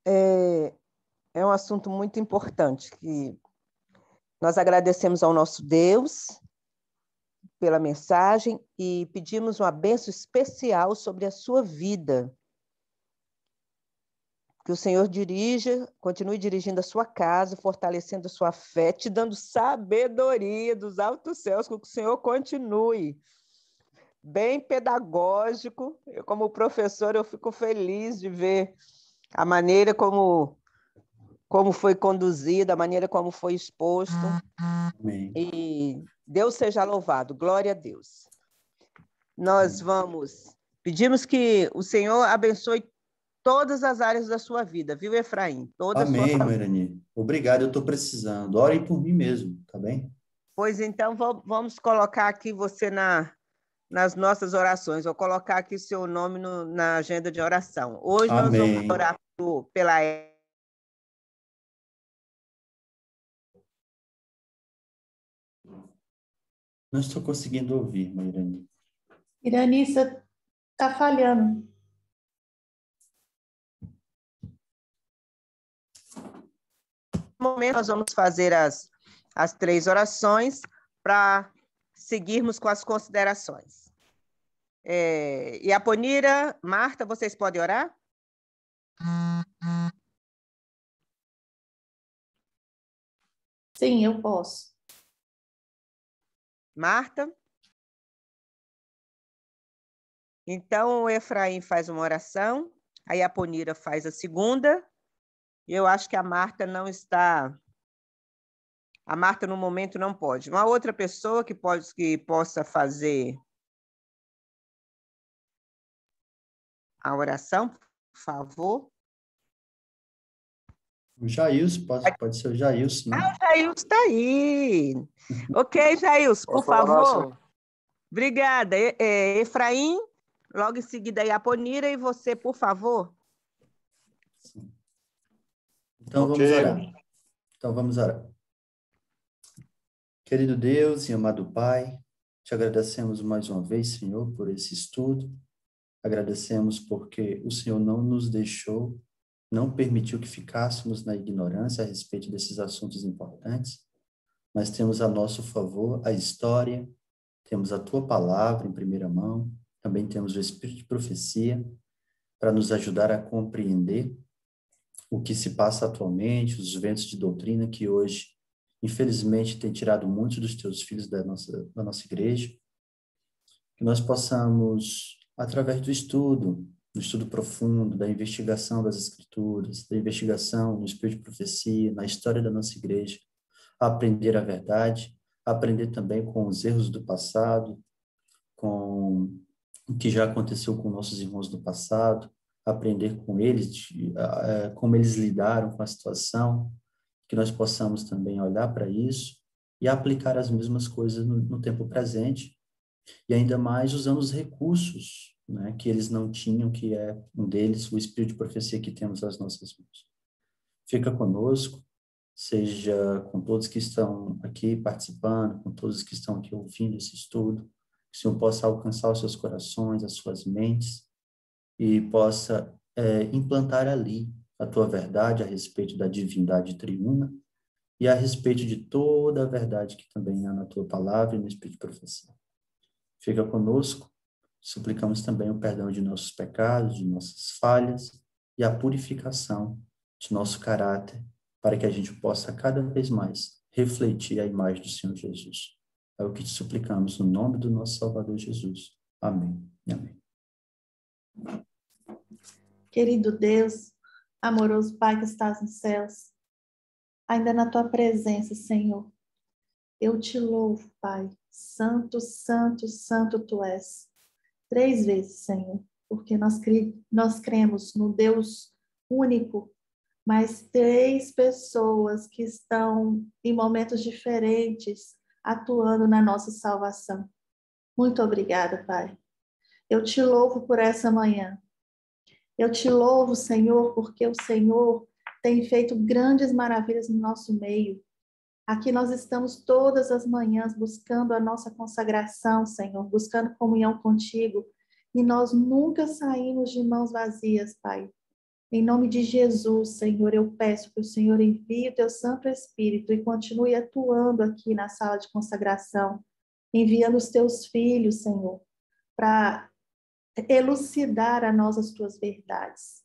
A: É um assunto muito importante que nós agradecemos ao nosso Deus pela mensagem e pedimos uma bênção especial sobre a sua vida. Que o Senhor continue dirigindo a sua casa, fortalecendo a sua fé, te dando sabedoria dos altos céus, que o Senhor continue bem pedagógico. Eu, como professor, eu fico feliz de ver a maneira como foi conduzido, a maneira como foi exposto.
B: Amém.
A: E Deus seja louvado, glória a Deus. Nós pedimos que o Senhor abençoe todas as áreas da sua vida, viu, Efraim? Toda a sua
B: Amém,
A: família.
B: Irani. Obrigado, eu estou precisando. Orem por mim mesmo, tá bem?
A: Pois então, vamos colocar aqui você nas nossas orações. Vou colocar aqui seu nome na agenda de oração. Hoje nós vamos
B: Amém.
A: orar pela...
B: Não estou conseguindo ouvir, Irani.
C: Irani, você está falhando.
A: No momento, nós vamos fazer as 3 orações para seguirmos com as considerações. E a Ponira, Marta, vocês podem orar?
C: Sim, eu posso.
A: Marta? Então, o Efraim faz uma oração, aí a Ponira faz a segunda. Eu acho que a Marta não está... A Marta, no momento, não pode. Uma outra pessoa que possa fazer a oração, por favor.
B: O Jailson, pode ser o Jailson, né?
A: O Jailson está aí. Ok, Jailson, por favor. Obrigada. Efraim, logo em seguida aí a Ponira, e você, por favor.
B: Sim. Então, vamos orar. Querido Deus e amado Pai, te agradecemos mais uma vez, Senhor, por esse estudo. Agradecemos porque o Senhor não nos deixou, não permitiu que ficássemos na ignorância a respeito desses assuntos importantes, mas temos a nosso favor a história, temos a Tua palavra em primeira mão, também temos o Espírito de profecia para nos ajudar a compreender o que se passa atualmente, os ventos de doutrina que hoje, infelizmente, têm tirado muitos dos Teus filhos da nossa igreja, que nós possamos, através do estudo profundo, da investigação das Escrituras, da investigação no Espírito de profecia, na história da nossa igreja, aprender a verdade, aprender também com os erros do passado, com o que já aconteceu com nossos irmãos do passado, aprender com eles, como eles lidaram com a situação, que nós possamos também olhar para isso e aplicar as mesmas coisas no tempo presente, e ainda mais usando os recursos, né, que eles não tinham, que é um deles, o Espírito de profecia que temos nas nossas mãos. Fica conosco, seja com todos que estão aqui participando, com todos que estão aqui ouvindo esse estudo, que o Senhor possa alcançar os seus corações, as suas mentes, e possa implantar ali a tua verdade a respeito da divindade triuna e a respeito de toda a verdade que também há na tua palavra e no Espírito de profecia. Fica conosco, suplicamos também o perdão de nossos pecados, de nossas falhas, e a purificação de nosso caráter, para que a gente possa cada vez mais refletir a imagem do Senhor Jesus. É o que te suplicamos no nome do nosso Salvador Jesus. Amém e amém.
C: Querido Deus, amoroso Pai que estás nos céus, ainda na tua presença, Senhor, eu te louvo, Pai. Santo, santo, santo tu és. 3 vezes, Senhor, porque nós cremos no Deus único, mas 3 pessoas que estão em momentos diferentes atuando na nossa salvação. Muito obrigada, Pai. Eu te louvo por essa manhã. Eu te louvo, Senhor, porque o Senhor tem feito grandes maravilhas no nosso meio. Aqui nós estamos todas as manhãs buscando a nossa consagração, Senhor, buscando comunhão contigo, e nós nunca saímos de mãos vazias, Pai. Em nome de Jesus, Senhor, eu peço que o Senhor envie o teu Santo Espírito e continue atuando aqui na sala de consagração, enviando os teus filhos, Senhor, para elucidar a nós as tuas verdades.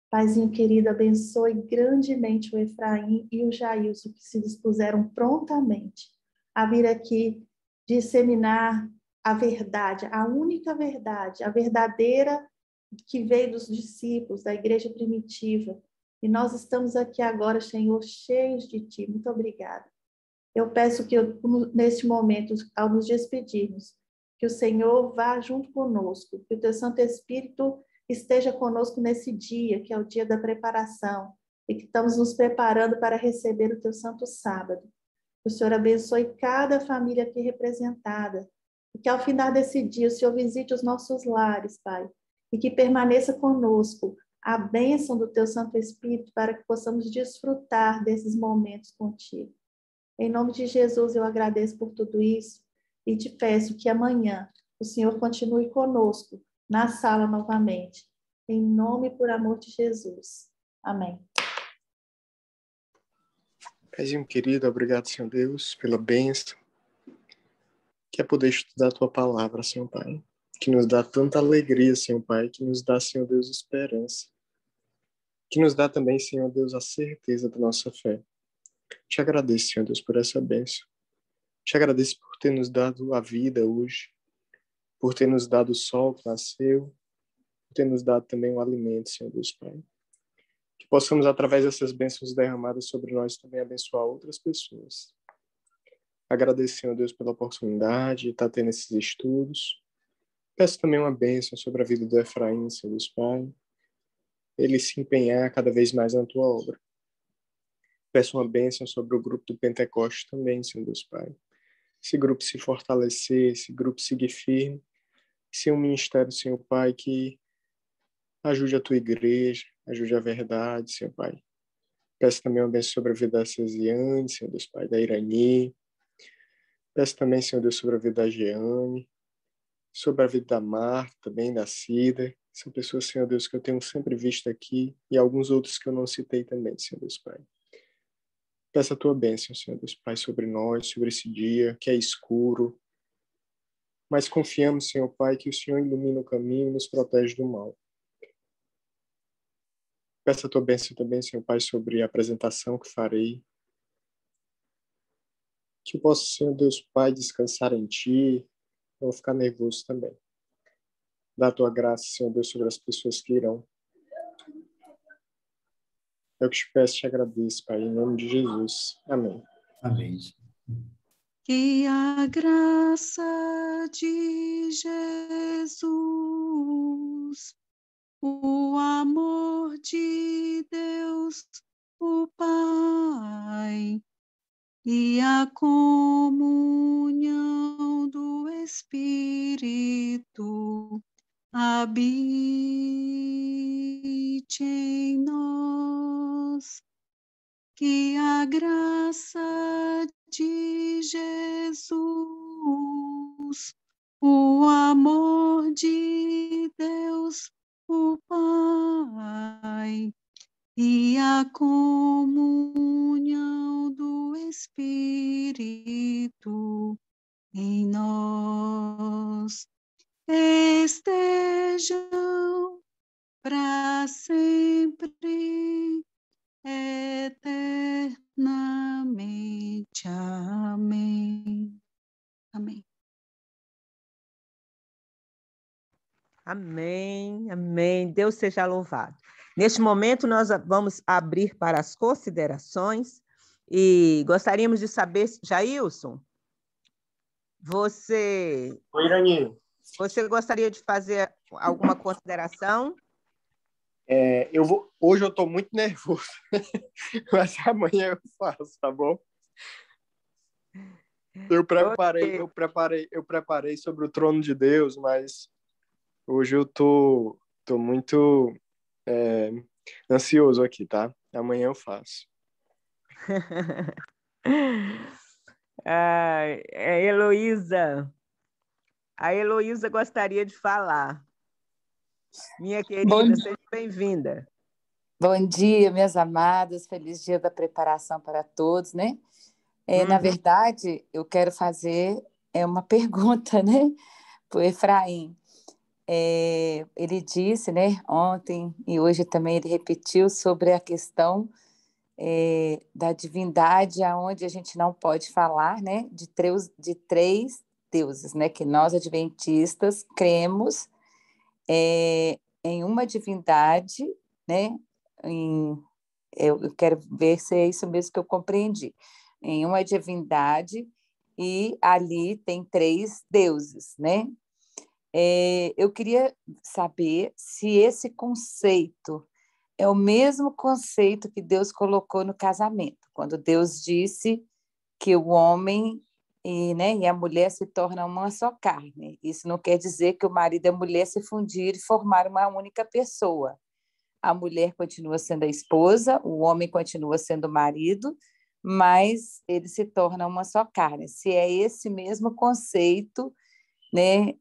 C: Paizinho querido, abençoe grandemente o Efraim e o Jailson, que se dispuseram prontamente a vir aqui disseminar a verdade, a única verdade, a verdadeira que veio dos discípulos da igreja primitiva. E nós estamos aqui agora, Senhor, cheios de Ti. Muito obrigada. Eu peço que, neste momento, ao nos despedirmos, que o Senhor vá junto conosco, que o Teu Santo Espírito esteja conosco nesse dia, que é o dia da preparação, e que estamos nos preparando para receber o Teu Santo Sábado. Que o Senhor abençoe cada família aqui representada, e que ao final desse dia o Senhor visite os nossos lares, Pai, e que permaneça conosco a bênção do Teu Santo Espírito para que possamos desfrutar desses momentos contigo. Em nome de Jesus, eu agradeço por tudo isso e te peço que amanhã o Senhor continue conosco na sala novamente. Em nome e por amor de Jesus. Amém.
D: Paizinho querido, obrigado, Senhor Deus, pela bênção, que é poder estudar a Tua palavra, Senhor Pai, que nos dá tanta alegria, Senhor Pai, que nos dá, Senhor Deus, esperança, que nos dá também, Senhor Deus, a certeza da nossa fé. Te agradeço, Senhor Deus, por essa bênção. Te agradeço por ter nos dado a vida hoje, por ter nos dado o sol que nasceu, por ter nos dado também o alimento, Senhor Deus Pai. Que possamos, através dessas bênçãos derramadas sobre nós, também abençoar outras pessoas. Agradeço, Senhor Deus, pela oportunidade de estar tendo esses estudos. Peço também uma bênção sobre a vida do Efraim, Senhor Deus Pai. Ele se empenhar cada vez mais na Tua obra. Peço uma bênção sobre o grupo do Pentecoste também, Senhor Deus Pai. Esse grupo se fortalecer, esse grupo seguir firme, ser um ministério, Senhor Pai, que ajude a Tua igreja, ajude a verdade, Senhor Pai. Peço também uma bênção sobre a vida da Cesiane, Senhor Deus Pai, da Irani. Peço também, Senhor Deus, sobre a vida da Jeane, sobre a vida da Marta, também da Cida. São pessoas, Senhor Deus, que eu tenho sempre visto aqui e alguns outros que eu não citei também, Senhor Deus Pai. Peço a Tua bênção, Senhor Deus Pai, sobre nós, sobre esse dia que é escuro. Mas confiamos, Senhor Pai, que o Senhor ilumina o caminho e nos protege do mal. Peço a Tua bênção também, Senhor Pai, sobre a apresentação que farei. Que eu possa, Senhor Deus Pai, descansar em Ti. Não vou ficar nervoso também. Dá a Tua graça, Senhor Deus, sobre as pessoas que irão. É o que te peço e te agradeço, Pai, em nome de Jesus. Amém.
B: Amém.
E: Que a graça de Jesus, o amor de Deus, o Pai, e a comunhão do Espírito habite em nós. Que a graça de Jesus, o amor de Deus, o Pai, e a comunhão do Espírito em nós estejam para sempre, eternamente. Amém. Amém.
A: Amém, amém. Deus seja louvado. Neste momento, nós vamos abrir para as considerações e gostaríamos de saber, Jailson, você gostaria de fazer alguma consideração?
D: Hoje eu estou muito nervoso, mas amanhã eu faço, tá bom? Eu preparei sobre o trono de Deus, mas hoje eu tô muito ansioso aqui, tá? Amanhã eu faço.
A: Heloísa. A Heloísa gostaria de falar. Minha querida, seja bem-vinda.
F: Bom dia, minhas amadas. Feliz dia da preparação para todos, né? Na verdade, eu quero fazer uma pergunta, né, para o Efraim. Ele disse, né, ontem e hoje também ele repetiu sobre a questão da divindade, aonde a gente não pode falar, né, de três deuses, né, que nós adventistas cremos em uma divindade, né, eu quero ver se é isso mesmo que eu compreendi, em uma divindade, e ali tem três deuses, né? Eu queria saber se esse conceito é o mesmo conceito que Deus colocou no casamento, quando Deus disse que o homem e a mulher se tornam uma só carne. Isso não quer dizer que o marido e a mulher se fundir e formar uma única pessoa. A mulher continua sendo a esposa, o homem continua sendo o marido, mas eles se tornam uma só carne. Se é esse mesmo conceito, né,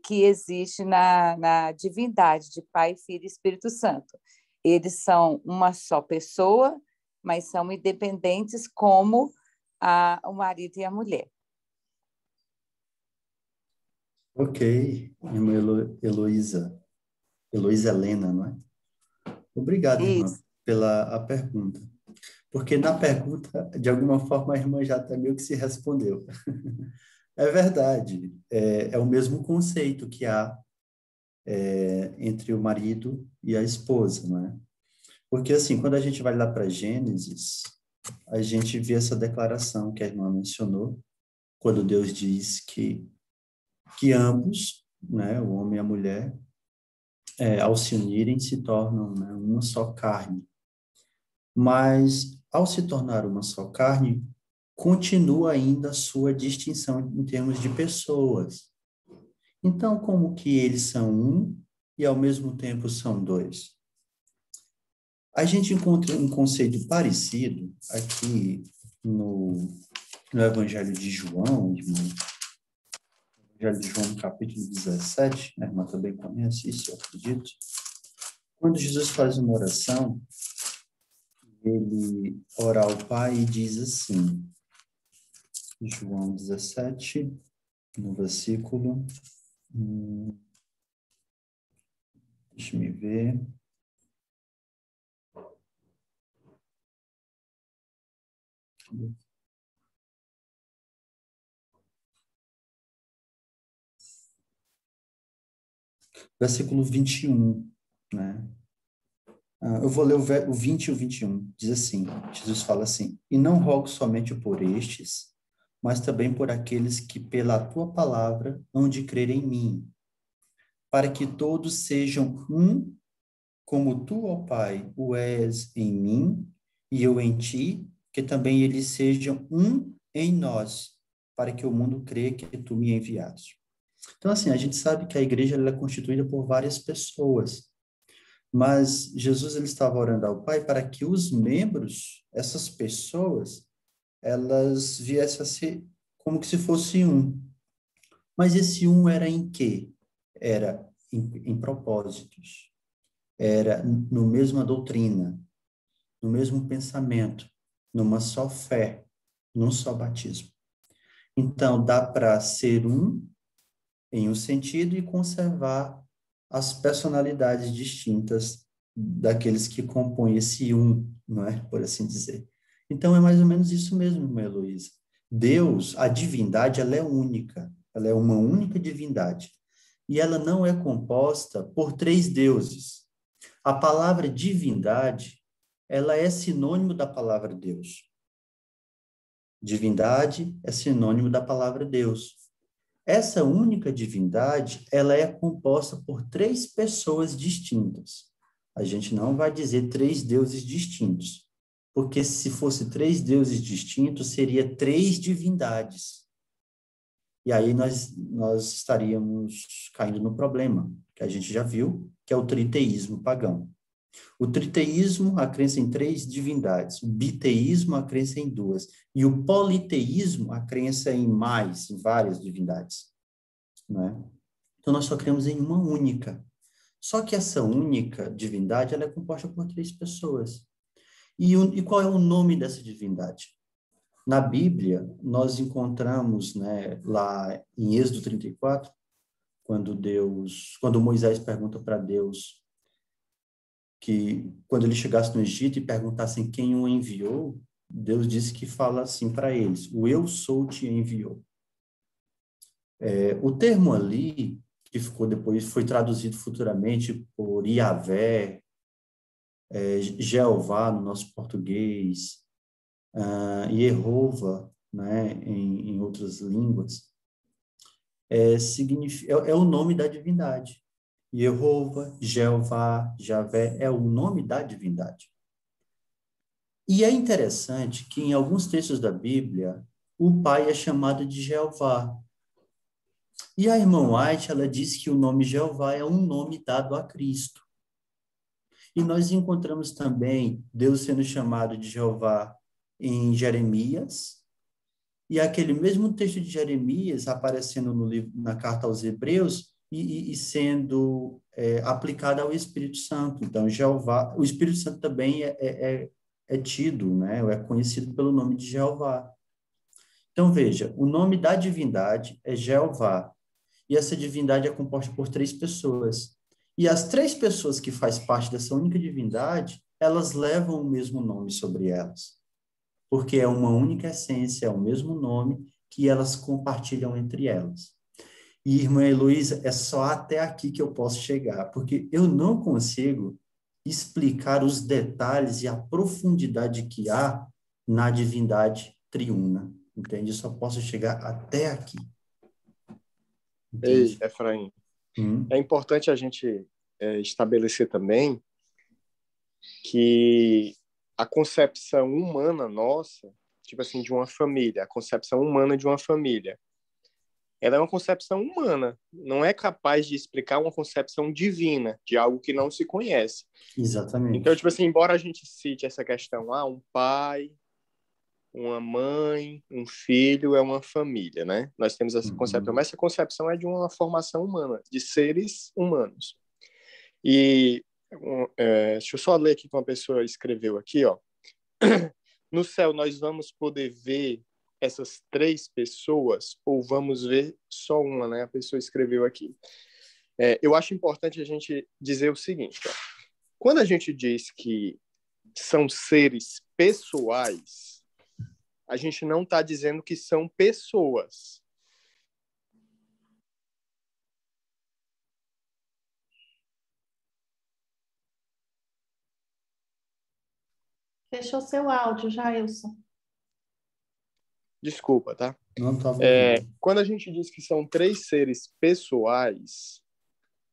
F: que existe na divindade de Pai, Filho e Espírito Santo. Eles são uma só pessoa, mas são independentes como o marido e a mulher.
B: Ok, irmã Heloísa Helena, não é? Obrigado, irmã, pela pergunta. Porque na pergunta, de alguma forma, a irmã já até meio que se respondeu. É verdade, é o mesmo conceito que há entre o marido e a esposa, não é? Porque, assim, quando a gente vai lá para Gênesis, a gente vê essa declaração que a irmã mencionou, quando Deus diz que ambos, né, o homem e a mulher, ao se unirem, se tornam, né, uma só carne. Mas, ao se tornar uma só carne, continua ainda a sua distinção em termos de pessoas. Então, como que eles são um e, ao mesmo tempo, são dois? A gente encontra um conceito parecido aqui no Evangelho de João, Evangelho de João, capítulo 17, a irmã também conhece isso, eu acredito. Quando Jesus faz uma oração, ele ora ao Pai e diz assim, João 17, no versículo, deixa eu ver, versículo 21, né? Eu vou ler o 20 e o 21. Diz assim, Jesus fala assim, e não rogo somente por estes, mas também por aqueles que pela tua palavra hão de crer em mim, para que todos sejam um, como tu, ó Pai, o és em mim, e eu em ti, que também eles sejam um em nós, para que o mundo creia que tu me enviaste. Então, assim, a gente sabe que a igreja ela é constituída por várias pessoas, mas Jesus ele estava orando ao Pai para que os membros, essas pessoas, elas viessem a ser como que se fosse um. Mas esse um era em quê? Era em propósitos. Era no mesma doutrina, no mesmo pensamento, numa só fé, num só batismo. Então, dá para ser um em um sentido e conservar as personalidades distintas daqueles que compõem esse um, não é? Por assim dizer. Então, é mais ou menos isso mesmo, irmã Heloísa. Deus, a divindade, ela é única. Ela é uma única divindade. E ela não é composta por três deuses. A palavra divindade, ela é sinônimo da palavra Deus. Divindade é sinônimo da palavra Deus. Essa única divindade, ela é composta por três pessoas distintas. A gente não vai dizer três deuses distintos, porque se fosse três deuses distintos, seria três divindades. E aí nós estaríamos caindo no problema, que a gente já viu, que é o triteísmo pagão. O triteísmo, a crença em três divindades. O biteísmo, a crença em duas. E o politeísmo, a crença em mais, em várias divindades. Não é? Então, nós só cremos em uma única. Só que essa única divindade, ela é composta por três pessoas. E qual é o nome dessa divindade? Na Bíblia, nós encontramos, né, lá em Êxodo 34, quando Moisés pergunta para Deus que quando ele chegasse no Egito e perguntassem quem o enviou, Deus disse que fala assim para eles: o eu sou te enviou. O termo ali, que ficou depois, foi traduzido futuramente por Iavé, Jeová no nosso português, Jeová, né, em outras línguas, é o nome da divindade. Jeová, Jeová, Javé é o nome da divindade. E é interessante que em alguns textos da Bíblia, o pai é chamado de Jeová. E a irmã White, ela diz que o nome Jeová é um nome dado a Cristo. E nós encontramos também Deus sendo chamado de Jeová em Jeremias, e aquele mesmo texto de Jeremias aparecendo no livro, na carta aos Hebreus, e sendo aplicado ao Espírito Santo. Então, Jeová, o Espírito Santo também é tido, né? É conhecido pelo nome de Jeová. Então, veja, o nome da divindade é Jeová, e essa divindade é composta por três pessoas. E as três pessoas que fazem parte dessa única divindade, elas levam o mesmo nome sobre elas, porque é uma única essência, é o mesmo nome que elas compartilham entre elas. E, irmã Heloísa, é só até aqui que eu posso chegar, porque eu não consigo explicar os detalhes e a profundidade que há na divindade triuna, entende? Eu só posso chegar até aqui.
D: Ei, Efraim, é importante a gente estabelecer também que a concepção humana nossa, tipo assim, de uma família, a concepção humana de uma família, ela é uma concepção humana, não é capaz de explicar uma concepção divina, de algo que não se conhece.
B: Exatamente.
D: Então, tipo assim, embora a gente cite essa questão, um pai, uma mãe, um filho é uma família, né? Nós temos essa concepção, mas essa concepção é de uma formação humana, de seres humanos. E deixa eu só ler aqui que uma pessoa escreveu aqui, ó. No céu nós vamos poder ver essas três pessoas ou vamos ver só uma, né? A pessoa escreveu aqui. Eu acho importante a gente dizer o seguinte, ó. Quando a gente diz que são seres pessoais, a gente não está dizendo que são pessoas.
C: Fechou seu áudio, Jailson.
D: Desculpa, tá?
B: Não estava
D: quando a gente diz que são três seres pessoais,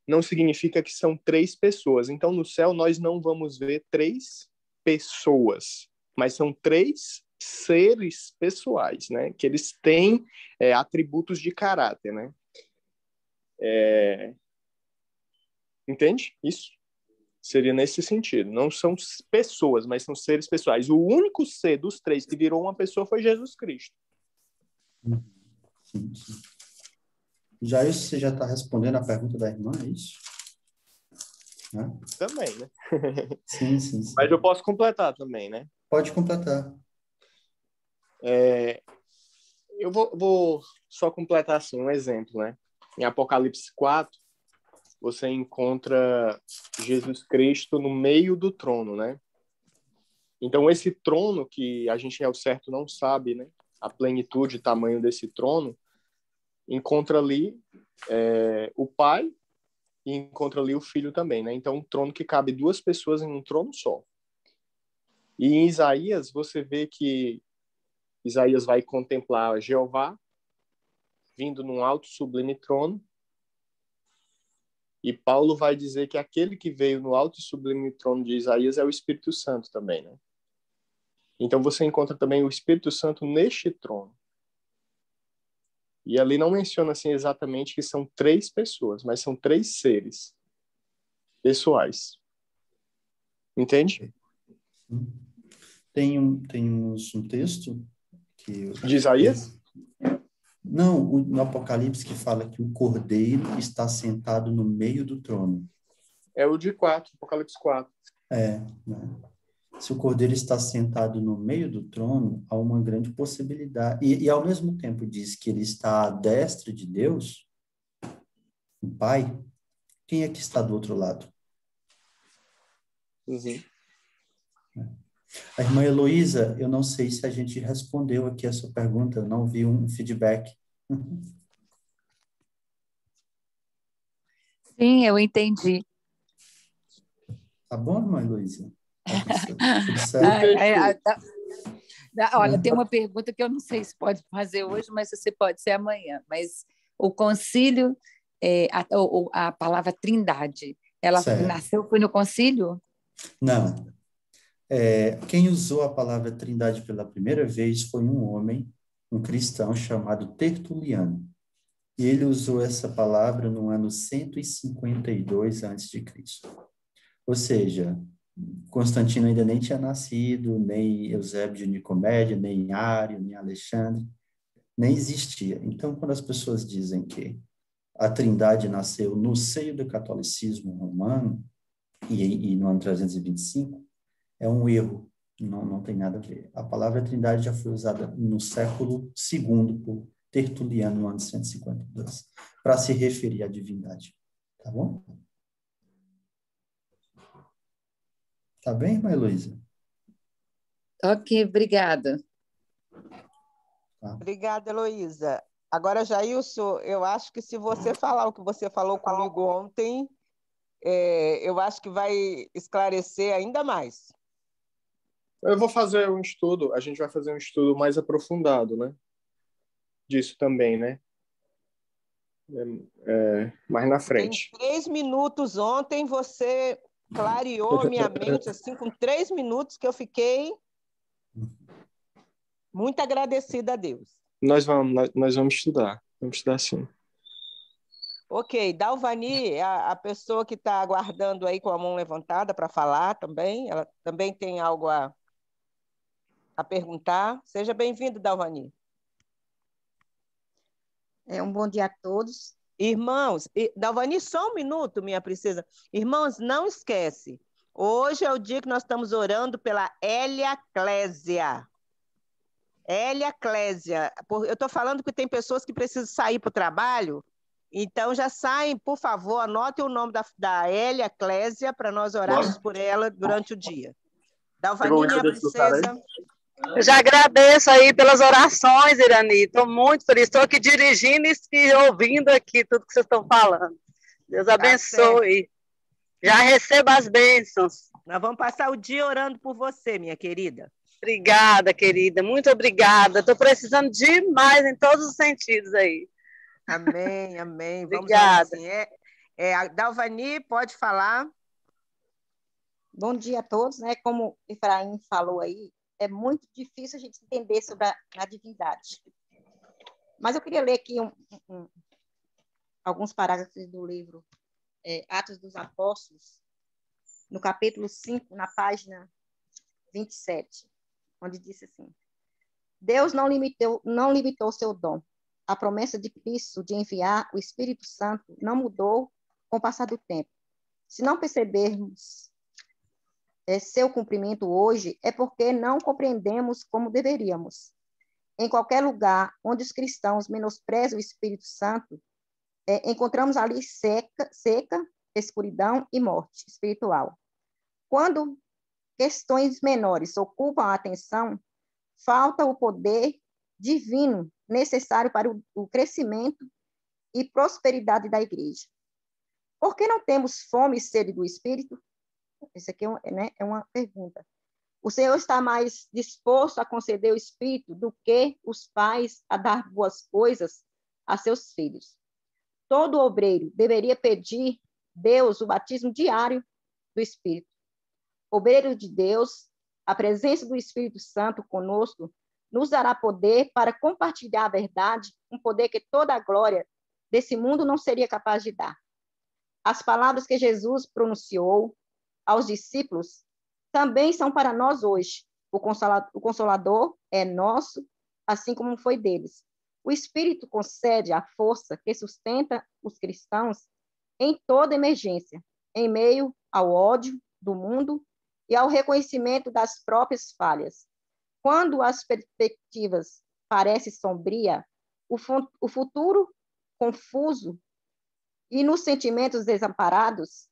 D: não significa que são três pessoas. Então, no céu, nós não vamos ver três pessoas, mas são três seres pessoais, né? Que eles têm atributos de caráter, né? Entende? Isso seria nesse sentido. Não são pessoas, mas são seres pessoais. O único ser dos três que virou uma pessoa foi Jesus Cristo.
B: Sim, sim. Já isso, você já está respondendo a pergunta da irmã, é isso?
D: Também, né?
B: Sim.
D: Mas eu posso completar também, né?
B: Pode completar.
D: Eu vou só completar assim um exemplo, né? Em Apocalipse 4, você encontra Jesus Cristo no meio do trono, né? Então, esse trono, que a gente ao certo não sabe, né? A plenitude e tamanho desse trono, encontra ali o Pai e encontra ali o Filho também, né? Então, um trono que cabe duas pessoas em um trono só. E em Isaías, você vê que Isaías vai contemplar Jeová vindo num alto sublime trono, e Paulo vai dizer que aquele que veio no alto e sublime trono de Isaías é o Espírito Santo também, né? Então você encontra também o Espírito Santo neste trono. E ali não menciona assim exatamente que são 3 pessoas, mas são 3 seres pessoais. Entende?
B: Temos um texto que...
D: De Isaías?
B: Não, no Apocalipse que fala que o Cordeiro está sentado no meio do trono.
D: É o de 4, Apocalipse 4.
B: Né? Se o Cordeiro está sentado no meio do trono, há uma grande possibilidade. E ao mesmo tempo diz que ele está à destra de Deus, o Pai. Quem é que está do outro lado?
D: Uhum.
B: A irmã Heloísa, eu não sei se a gente respondeu aqui a sua pergunta, eu não vi um feedback.
F: Sim, eu entendi.
B: Tá bom, irmã Heloísa? Tudo certo?
F: Olha, tem uma pergunta que eu não sei se pode fazer hoje, mas se pode ser amanhã. Mas o concílio, a palavra trindade, ela nasceu, foi no concílio?
B: Não. Quem usou a palavra trindade pela primeira vez foi um homem, um cristão chamado Tertuliano. E ele usou essa palavra no ano 152 a.C. Ou seja, Constantino ainda nem tinha nascido, nem Eusébio de Nicomédia, nem Ário, nem Alexandre, nem existia. Então, quando as pessoas dizem que a Trindade nasceu no seio do catolicismo romano, e no ano 325, é um erro, não tem nada a ver. A palavra Trindade já foi usada no século II por Tertuliano, no ano 152, para se referir à divindade. Tá bom? Tá bem, irmã Heloísa?
F: Ok, obrigada.
B: Tá.
A: Obrigada, Heloísa. Agora, Jailson, eu acho que se você falar o que você falou comigo ontem, eu acho que vai esclarecer ainda mais.
D: Eu vou fazer um estudo, a gente vai fazer um estudo mais aprofundado, né? Disso também, né? Mais na frente.
A: Em 3 minutos ontem, você clareou minha mente, assim, com 3 minutos que eu fiquei muito agradecida a Deus.
D: Nós vamos estudar. Vamos estudar sim.
A: Ok, Dalvani, a pessoa que está aguardando aí com a mão levantada para falar também, ela também tem algo a perguntar. Seja bem-vindo, Dalvani.
G: Um bom dia a todos.
A: Irmãos, Dalvani, só um minuto, minha princesa. Irmãos, não esquece, hoje é o dia que nós estamos orando pela Hélia Clésia. Hélia Clésia. Eu estou falando que tem pessoas que precisam sair para o trabalho, então já saem, por favor, anotem o nome da Hélia Clésia para nós orarmos por ela durante o dia. Dalvani, minha princesa.
H: Eu já agradeço aí pelas orações, Irani. Estou muito feliz. Estou aqui dirigindo e ouvindo aqui tudo que vocês estão falando. Deus abençoe. Já receba as bênçãos.
A: Nós vamos passar o dia orando por você, minha querida.
H: Obrigada, querida. Muito obrigada. Estou precisando demais em todos os sentidos aí.
A: Amém, amém.
H: Obrigada.
A: Vamos orar assim. A Dalvani, pode falar.
G: Bom dia a todos, né? Como Efraim falou aí, é muito difícil a gente entender sobre a divindade. Mas eu queria ler aqui alguns parágrafos do livro Atos dos Apóstolos, no capítulo 5, na página 27, onde disse assim: Deus não limitou seu dom. A promessa de Cristo de enviar o Espírito Santo não mudou com o passar do tempo. Se não percebermos seu cumprimento hoje, é porque não compreendemos como deveríamos. Em qualquer lugar onde os cristãos menosprezam o Espírito Santo, encontramos ali seca, escuridão e morte espiritual. Quando questões menores ocupam a atenção, falta o poder divino necessário para o crescimento e prosperidade da igreja. Por que não temos fome e sede do Espírito? Isso aqui é uma pergunta. O Senhor está mais disposto a conceder o Espírito do que os pais a dar boas coisas a seus filhos. Todo obreiro deveria pedir a Deus o batismo diário do Espírito. Obreiro de Deus, a presença do Espírito Santo conosco nos dará poder para compartilhar a verdade, um poder que toda a glória desse mundo não seria capaz de dar. As palavras que Jesus pronunciou aos discípulos também são para nós hoje. O Consolador é nosso, assim como foi deles. O Espírito concede a força que sustenta os cristãos em toda emergência, em meio ao ódio do mundo e ao reconhecimento das próprias falhas. Quando as perspectivas parecem sombrias, o futuro confuso e nos sentimentos desamparados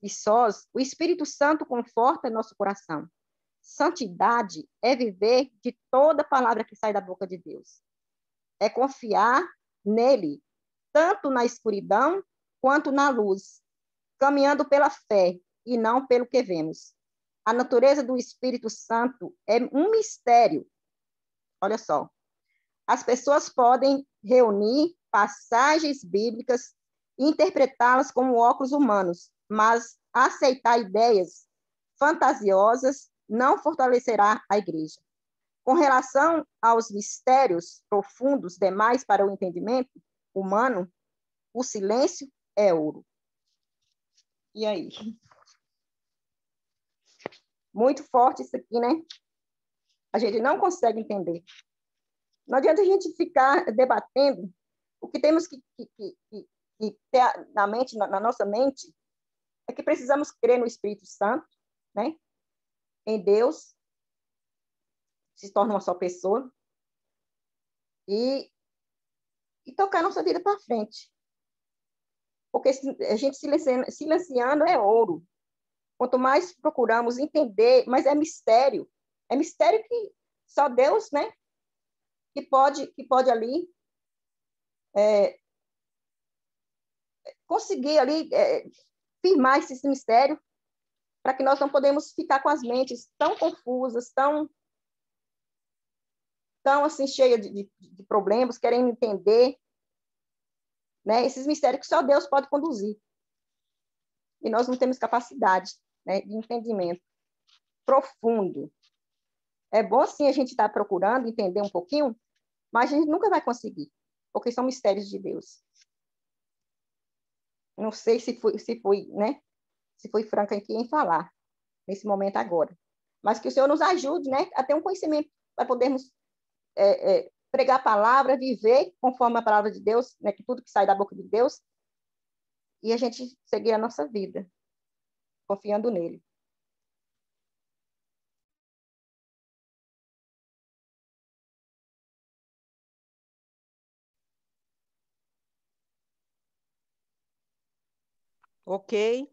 G: e sós, o Espírito Santo conforta nosso coração. Santidade é viver de toda palavra que sai da boca de Deus. É confiar nele, tanto na escuridão quanto na luz, caminhando pela fé e não pelo que vemos. A natureza do Espírito Santo é um mistério. Olha só. As pessoas podem reunir passagens bíblicas e interpretá-las como óculos humanos, mas aceitar ideias fantasiosas não fortalecerá a igreja. Com relação aos mistérios profundos demais para o entendimento humano, o silêncio é ouro. E aí? Muito forte isso aqui, né? A gente não consegue entender. Não adianta a gente ficar debatendo. O que temos que ter na nossa mente é que precisamos crer no Espírito Santo, né? Em Deus, se torna uma só pessoa, e tocar nossa vida para frente. Porque a gente silenciando é ouro. Quanto mais procuramos entender, mas é mistério que só Deus, né? Que pode ali conseguir ali firmar esse mistério, para que nós não podemos ficar com as mentes tão confusas, tão assim, cheias de problemas, querendo entender, né? Esses mistérios que só Deus pode conduzir. E nós não temos capacidade, né, de entendimento profundo. É bom, sim, a gente estar procurando entender um pouquinho, mas a gente nunca vai conseguir, porque são mistérios de Deus. Não sei se fui, né? Se fui franca aqui em falar, nesse momento agora. Mas que o Senhor nos ajude, né, a ter um conhecimento, para podermos pregar a palavra, viver conforme a palavra de Deus, né, que tudo que sai da boca de Deus, e a gente seguir a nossa vida, confiando nele.
A: Ok.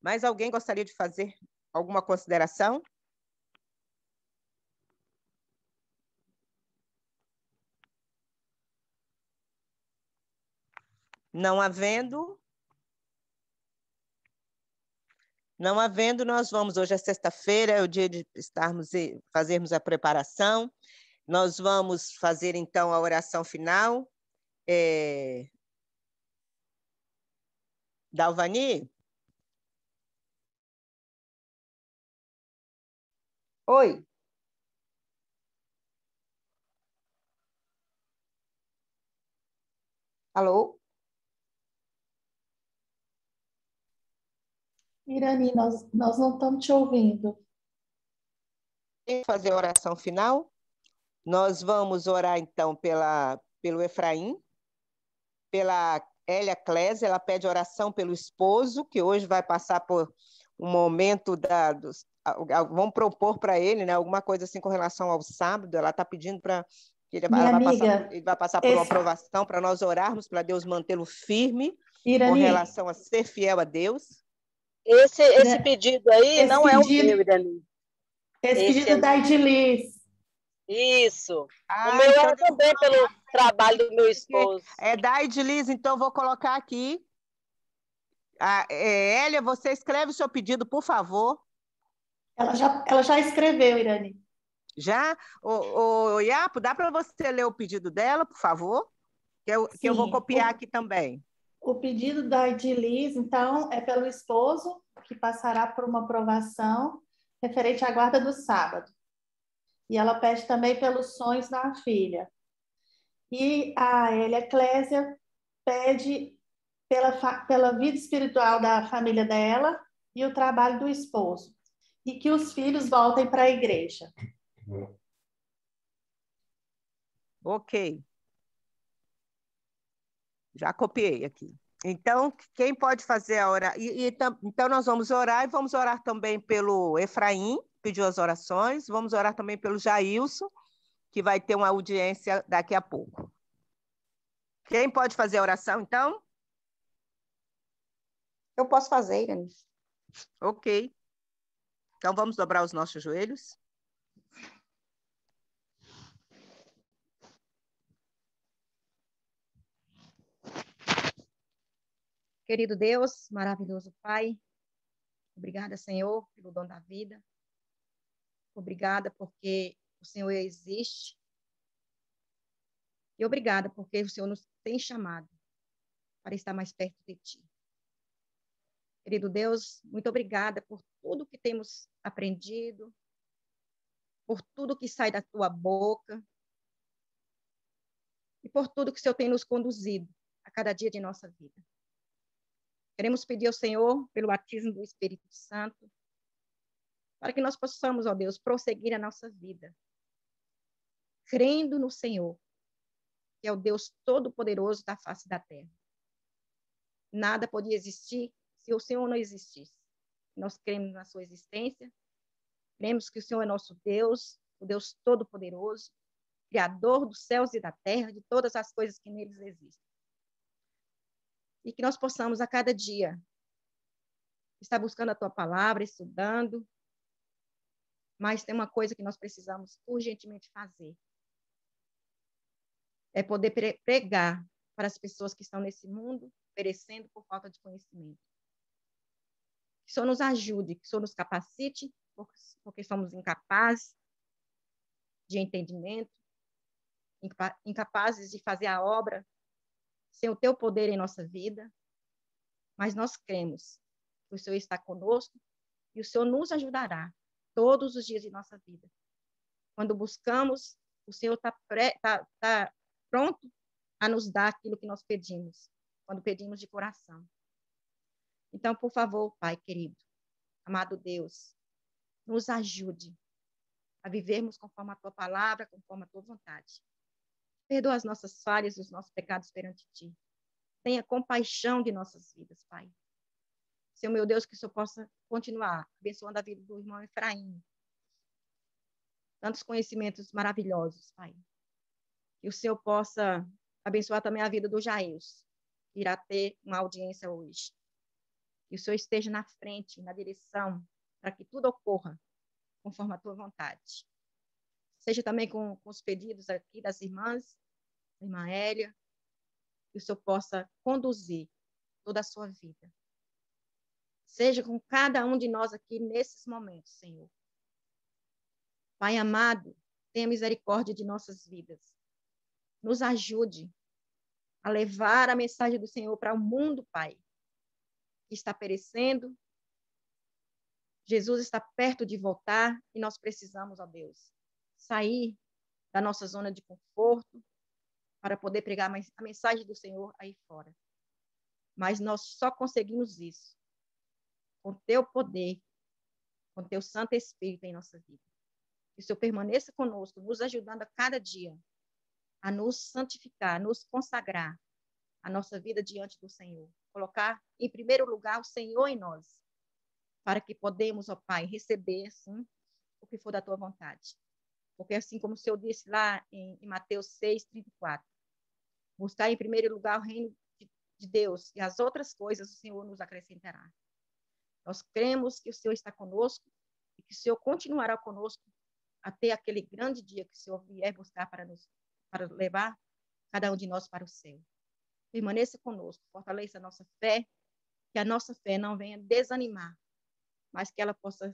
A: Mais alguém gostaria de fazer alguma consideração? Não havendo, nós vamos, hoje é sexta-feira, é o dia de fazermos a preparação. Nós vamos fazer, então, a oração final. Dalvani?
G: Oi. Alô?
C: Irani, nós não estamos te ouvindo.
A: Fazer a oração final. Nós vamos orar, então, pelo Efraim, pela Hélia Clésia. Ela pede oração pelo esposo, que hoje vai passar por um momento vamos propor para ele, né, alguma coisa assim com relação ao sábado. Ela está pedindo para
C: Minha amiga,
G: Ele vai passar por uma aprovação para nós orarmos, para Deus mantê-lo firme
C: Irani,
G: com relação a ser fiel a Deus.
H: Esse pedido aí não é o meu, Irani.
C: Esse pedido da Edilis.
H: Isso. O meu então é também pelo trabalho do meu esposo.
G: É da Edilis, então vou colocar aqui. Hélia, você escreve o seu pedido, por favor.
C: Ela já escreveu, Irani.
G: Já? Iapo, dá para você ler o pedido dela, por favor? Que eu vou copiar aqui também.
C: O pedido da Edilis, então, é pelo esposo, que passará por uma aprovação referente à guarda do sábado. E ela pede também pelos sonhos da filha. E a Hélia Clésia pede pela vida espiritual da família dela e o trabalho do esposo. E que os filhos voltem para a igreja.
G: Ok. Já copiei aqui. Então, quem pode fazer a oração? Então, nós vamos orar e vamos orar também pelo Efraim, pediu as orações. Vamos orar também pelo Jailson, que vai ter uma audiência daqui a pouco. Quem pode fazer a oração, então?
I: Eu posso fazer, Irani.
G: Ok. Então, vamos dobrar os nossos joelhos.
I: Querido Deus, maravilhoso Pai, obrigada, Senhor, pelo dom da vida. Obrigada porque o Senhor existe. E obrigada porque o Senhor nos tem chamado para estar mais perto de Ti. Querido Deus, muito obrigada por tudo que temos aprendido, por tudo que sai da Tua boca e por tudo que o Senhor tem nos conduzido a cada dia de nossa vida. Queremos pedir ao Senhor, pelo batismo do Espírito Santo, para que nós possamos, ó Deus, prosseguir a nossa vida, crendo no Senhor, que é o Deus Todo-Poderoso da face da terra. Nada podia existir se o Senhor não existisse. Nós cremos na sua existência, cremos que o Senhor é nosso Deus, o Deus Todo-Poderoso, Criador dos céus e da terra, de todas as coisas que neles existem. E que nós possamos, a cada dia, estar buscando a Tua palavra, estudando, mas tem uma coisa que nós precisamos urgentemente fazer. É poder pregar para as pessoas que estão nesse mundo, perecendo por falta de conhecimento. Que o Senhor nos ajude, que o Senhor nos capacite, porque somos incapazes de entendimento, incapazes de fazer a obra sem o Teu poder em nossa vida, mas nós cremos que o Senhor está conosco e o Senhor nos ajudará todos os dias de nossa vida. Quando buscamos, o Senhor está pronto a nos dar aquilo que nós pedimos, quando pedimos de coração. Então, por favor, Pai querido, amado Deus, nos ajude a vivermos conforme a Tua palavra, conforme a Tua vontade. Perdoa as nossas falhas e os nossos pecados perante Ti. Tenha compaixão de nossas vidas, Pai. Senhor, meu Deus, que o Senhor possa continuar abençoando a vida do irmão Efraim. Tantos conhecimentos maravilhosos, Pai. Que o Senhor possa abençoar também a vida do Jailson, que irá ter uma audiência hoje. Que o Senhor esteja na frente, na direção, para que tudo ocorra conforme a Tua vontade. Seja também com os pedidos aqui das irmãs, da irmã Hélia, que o Senhor possa conduzir toda a sua vida. Seja com cada um de nós aqui nesses momentos, Senhor. Pai amado, tenha misericórdia de nossas vidas. Nos ajude a levar a mensagem do Senhor para o mundo, Pai, que está perecendo. Jesus está perto de voltar e nós precisamos, ó Deus, sair da nossa zona de conforto para poder pregar a mensagem do Senhor aí fora. Mas nós só conseguimos isso com Teu poder, com Teu Santo Espírito em nossa vida. Que o Senhor permaneça conosco, nos ajudando a cada dia a nos santificar, nos consagrar a nossa vida diante do Senhor. Colocar em primeiro lugar o Senhor em nós, para que podemos, ó Pai, receber, sim, o que for da Tua vontade. Porque assim como o Senhor disse lá em Mateus 6:34, buscar em primeiro lugar o reino de Deus e as outras coisas o Senhor nos acrescentará. Nós cremos que o Senhor está conosco e que o Senhor continuará conosco até aquele grande dia que o Senhor vier buscar para levar cada um de nós para o céu. Permaneça conosco, fortaleça a nossa fé, que a nossa fé não venha desanimar, mas que ela possa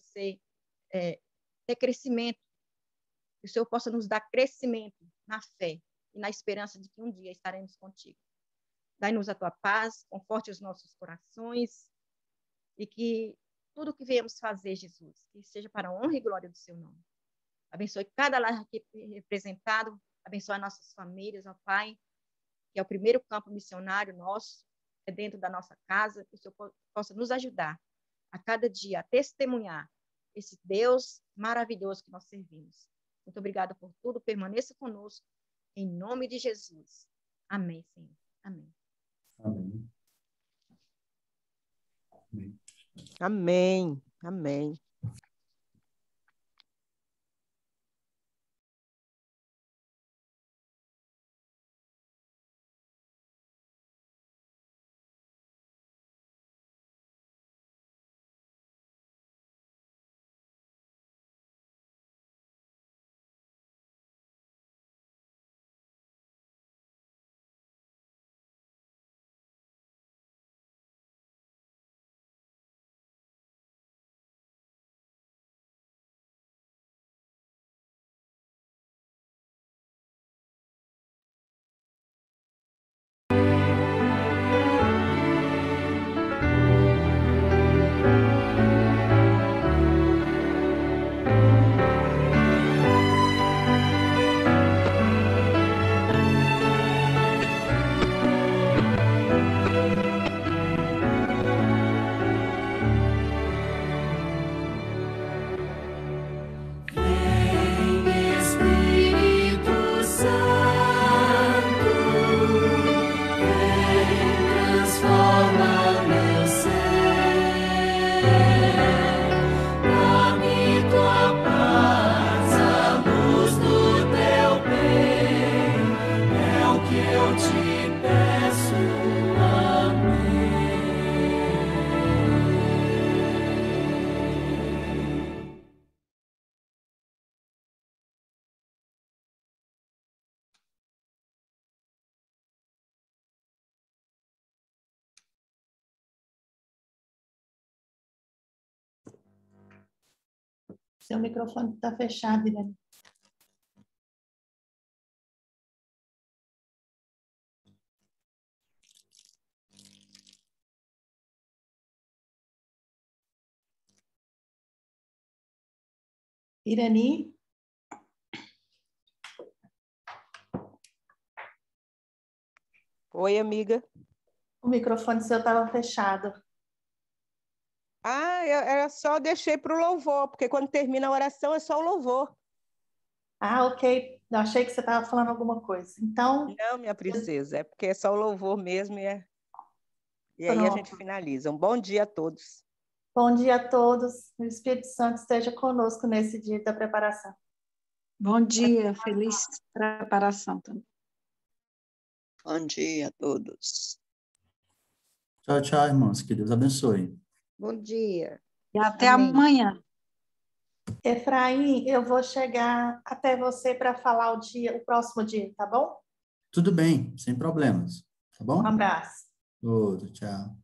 I: ter crescimento, que o Senhor possa nos dar crescimento na fé e na esperança de que um dia estaremos contigo. Dai-nos a tua paz, conforte os nossos corações e que tudo que viemos fazer, Jesus, que seja para a honra e glória do seu nome. Abençoe cada lar aqui representado, abençoe nossas famílias, ó Pai, que é o primeiro campo missionário nosso, é dentro da nossa casa, que o Senhor possa nos ajudar a cada dia a testemunhar esse Deus maravilhoso que nós servimos. Muito obrigada por tudo, permaneça conosco, em nome de Jesus. Amém, Senhor. Amém.
B: Amém.
A: Amém. Amém.
C: Seu microfone está fechado, Irani. Irani?
A: Oi, amiga.
C: O microfone seu estava fechado.
A: Era só deixei para o louvor, porque quando termina a oração é só o louvor.
C: Ah, ok. Eu achei que você estava falando alguma coisa. Então.
A: Não, minha princesa, é porque é só o louvor mesmo e aí a gente finaliza. Um bom dia a todos.
C: Bom dia a todos. O Espírito Santo esteja conosco nesse dia da preparação.
E: Bom dia, feliz preparação também.
H: Bom dia a todos.
B: Tchau, tchau, irmãos. Que Deus abençoe.
I: Bom dia.
E: E até
I: Amém.
E: amanhã.
C: Efraim, eu vou chegar até você para falar o próximo dia, tá bom?
B: Tudo bem, sem problemas. Tá bom?
C: Um abraço.
B: Outro, tchau.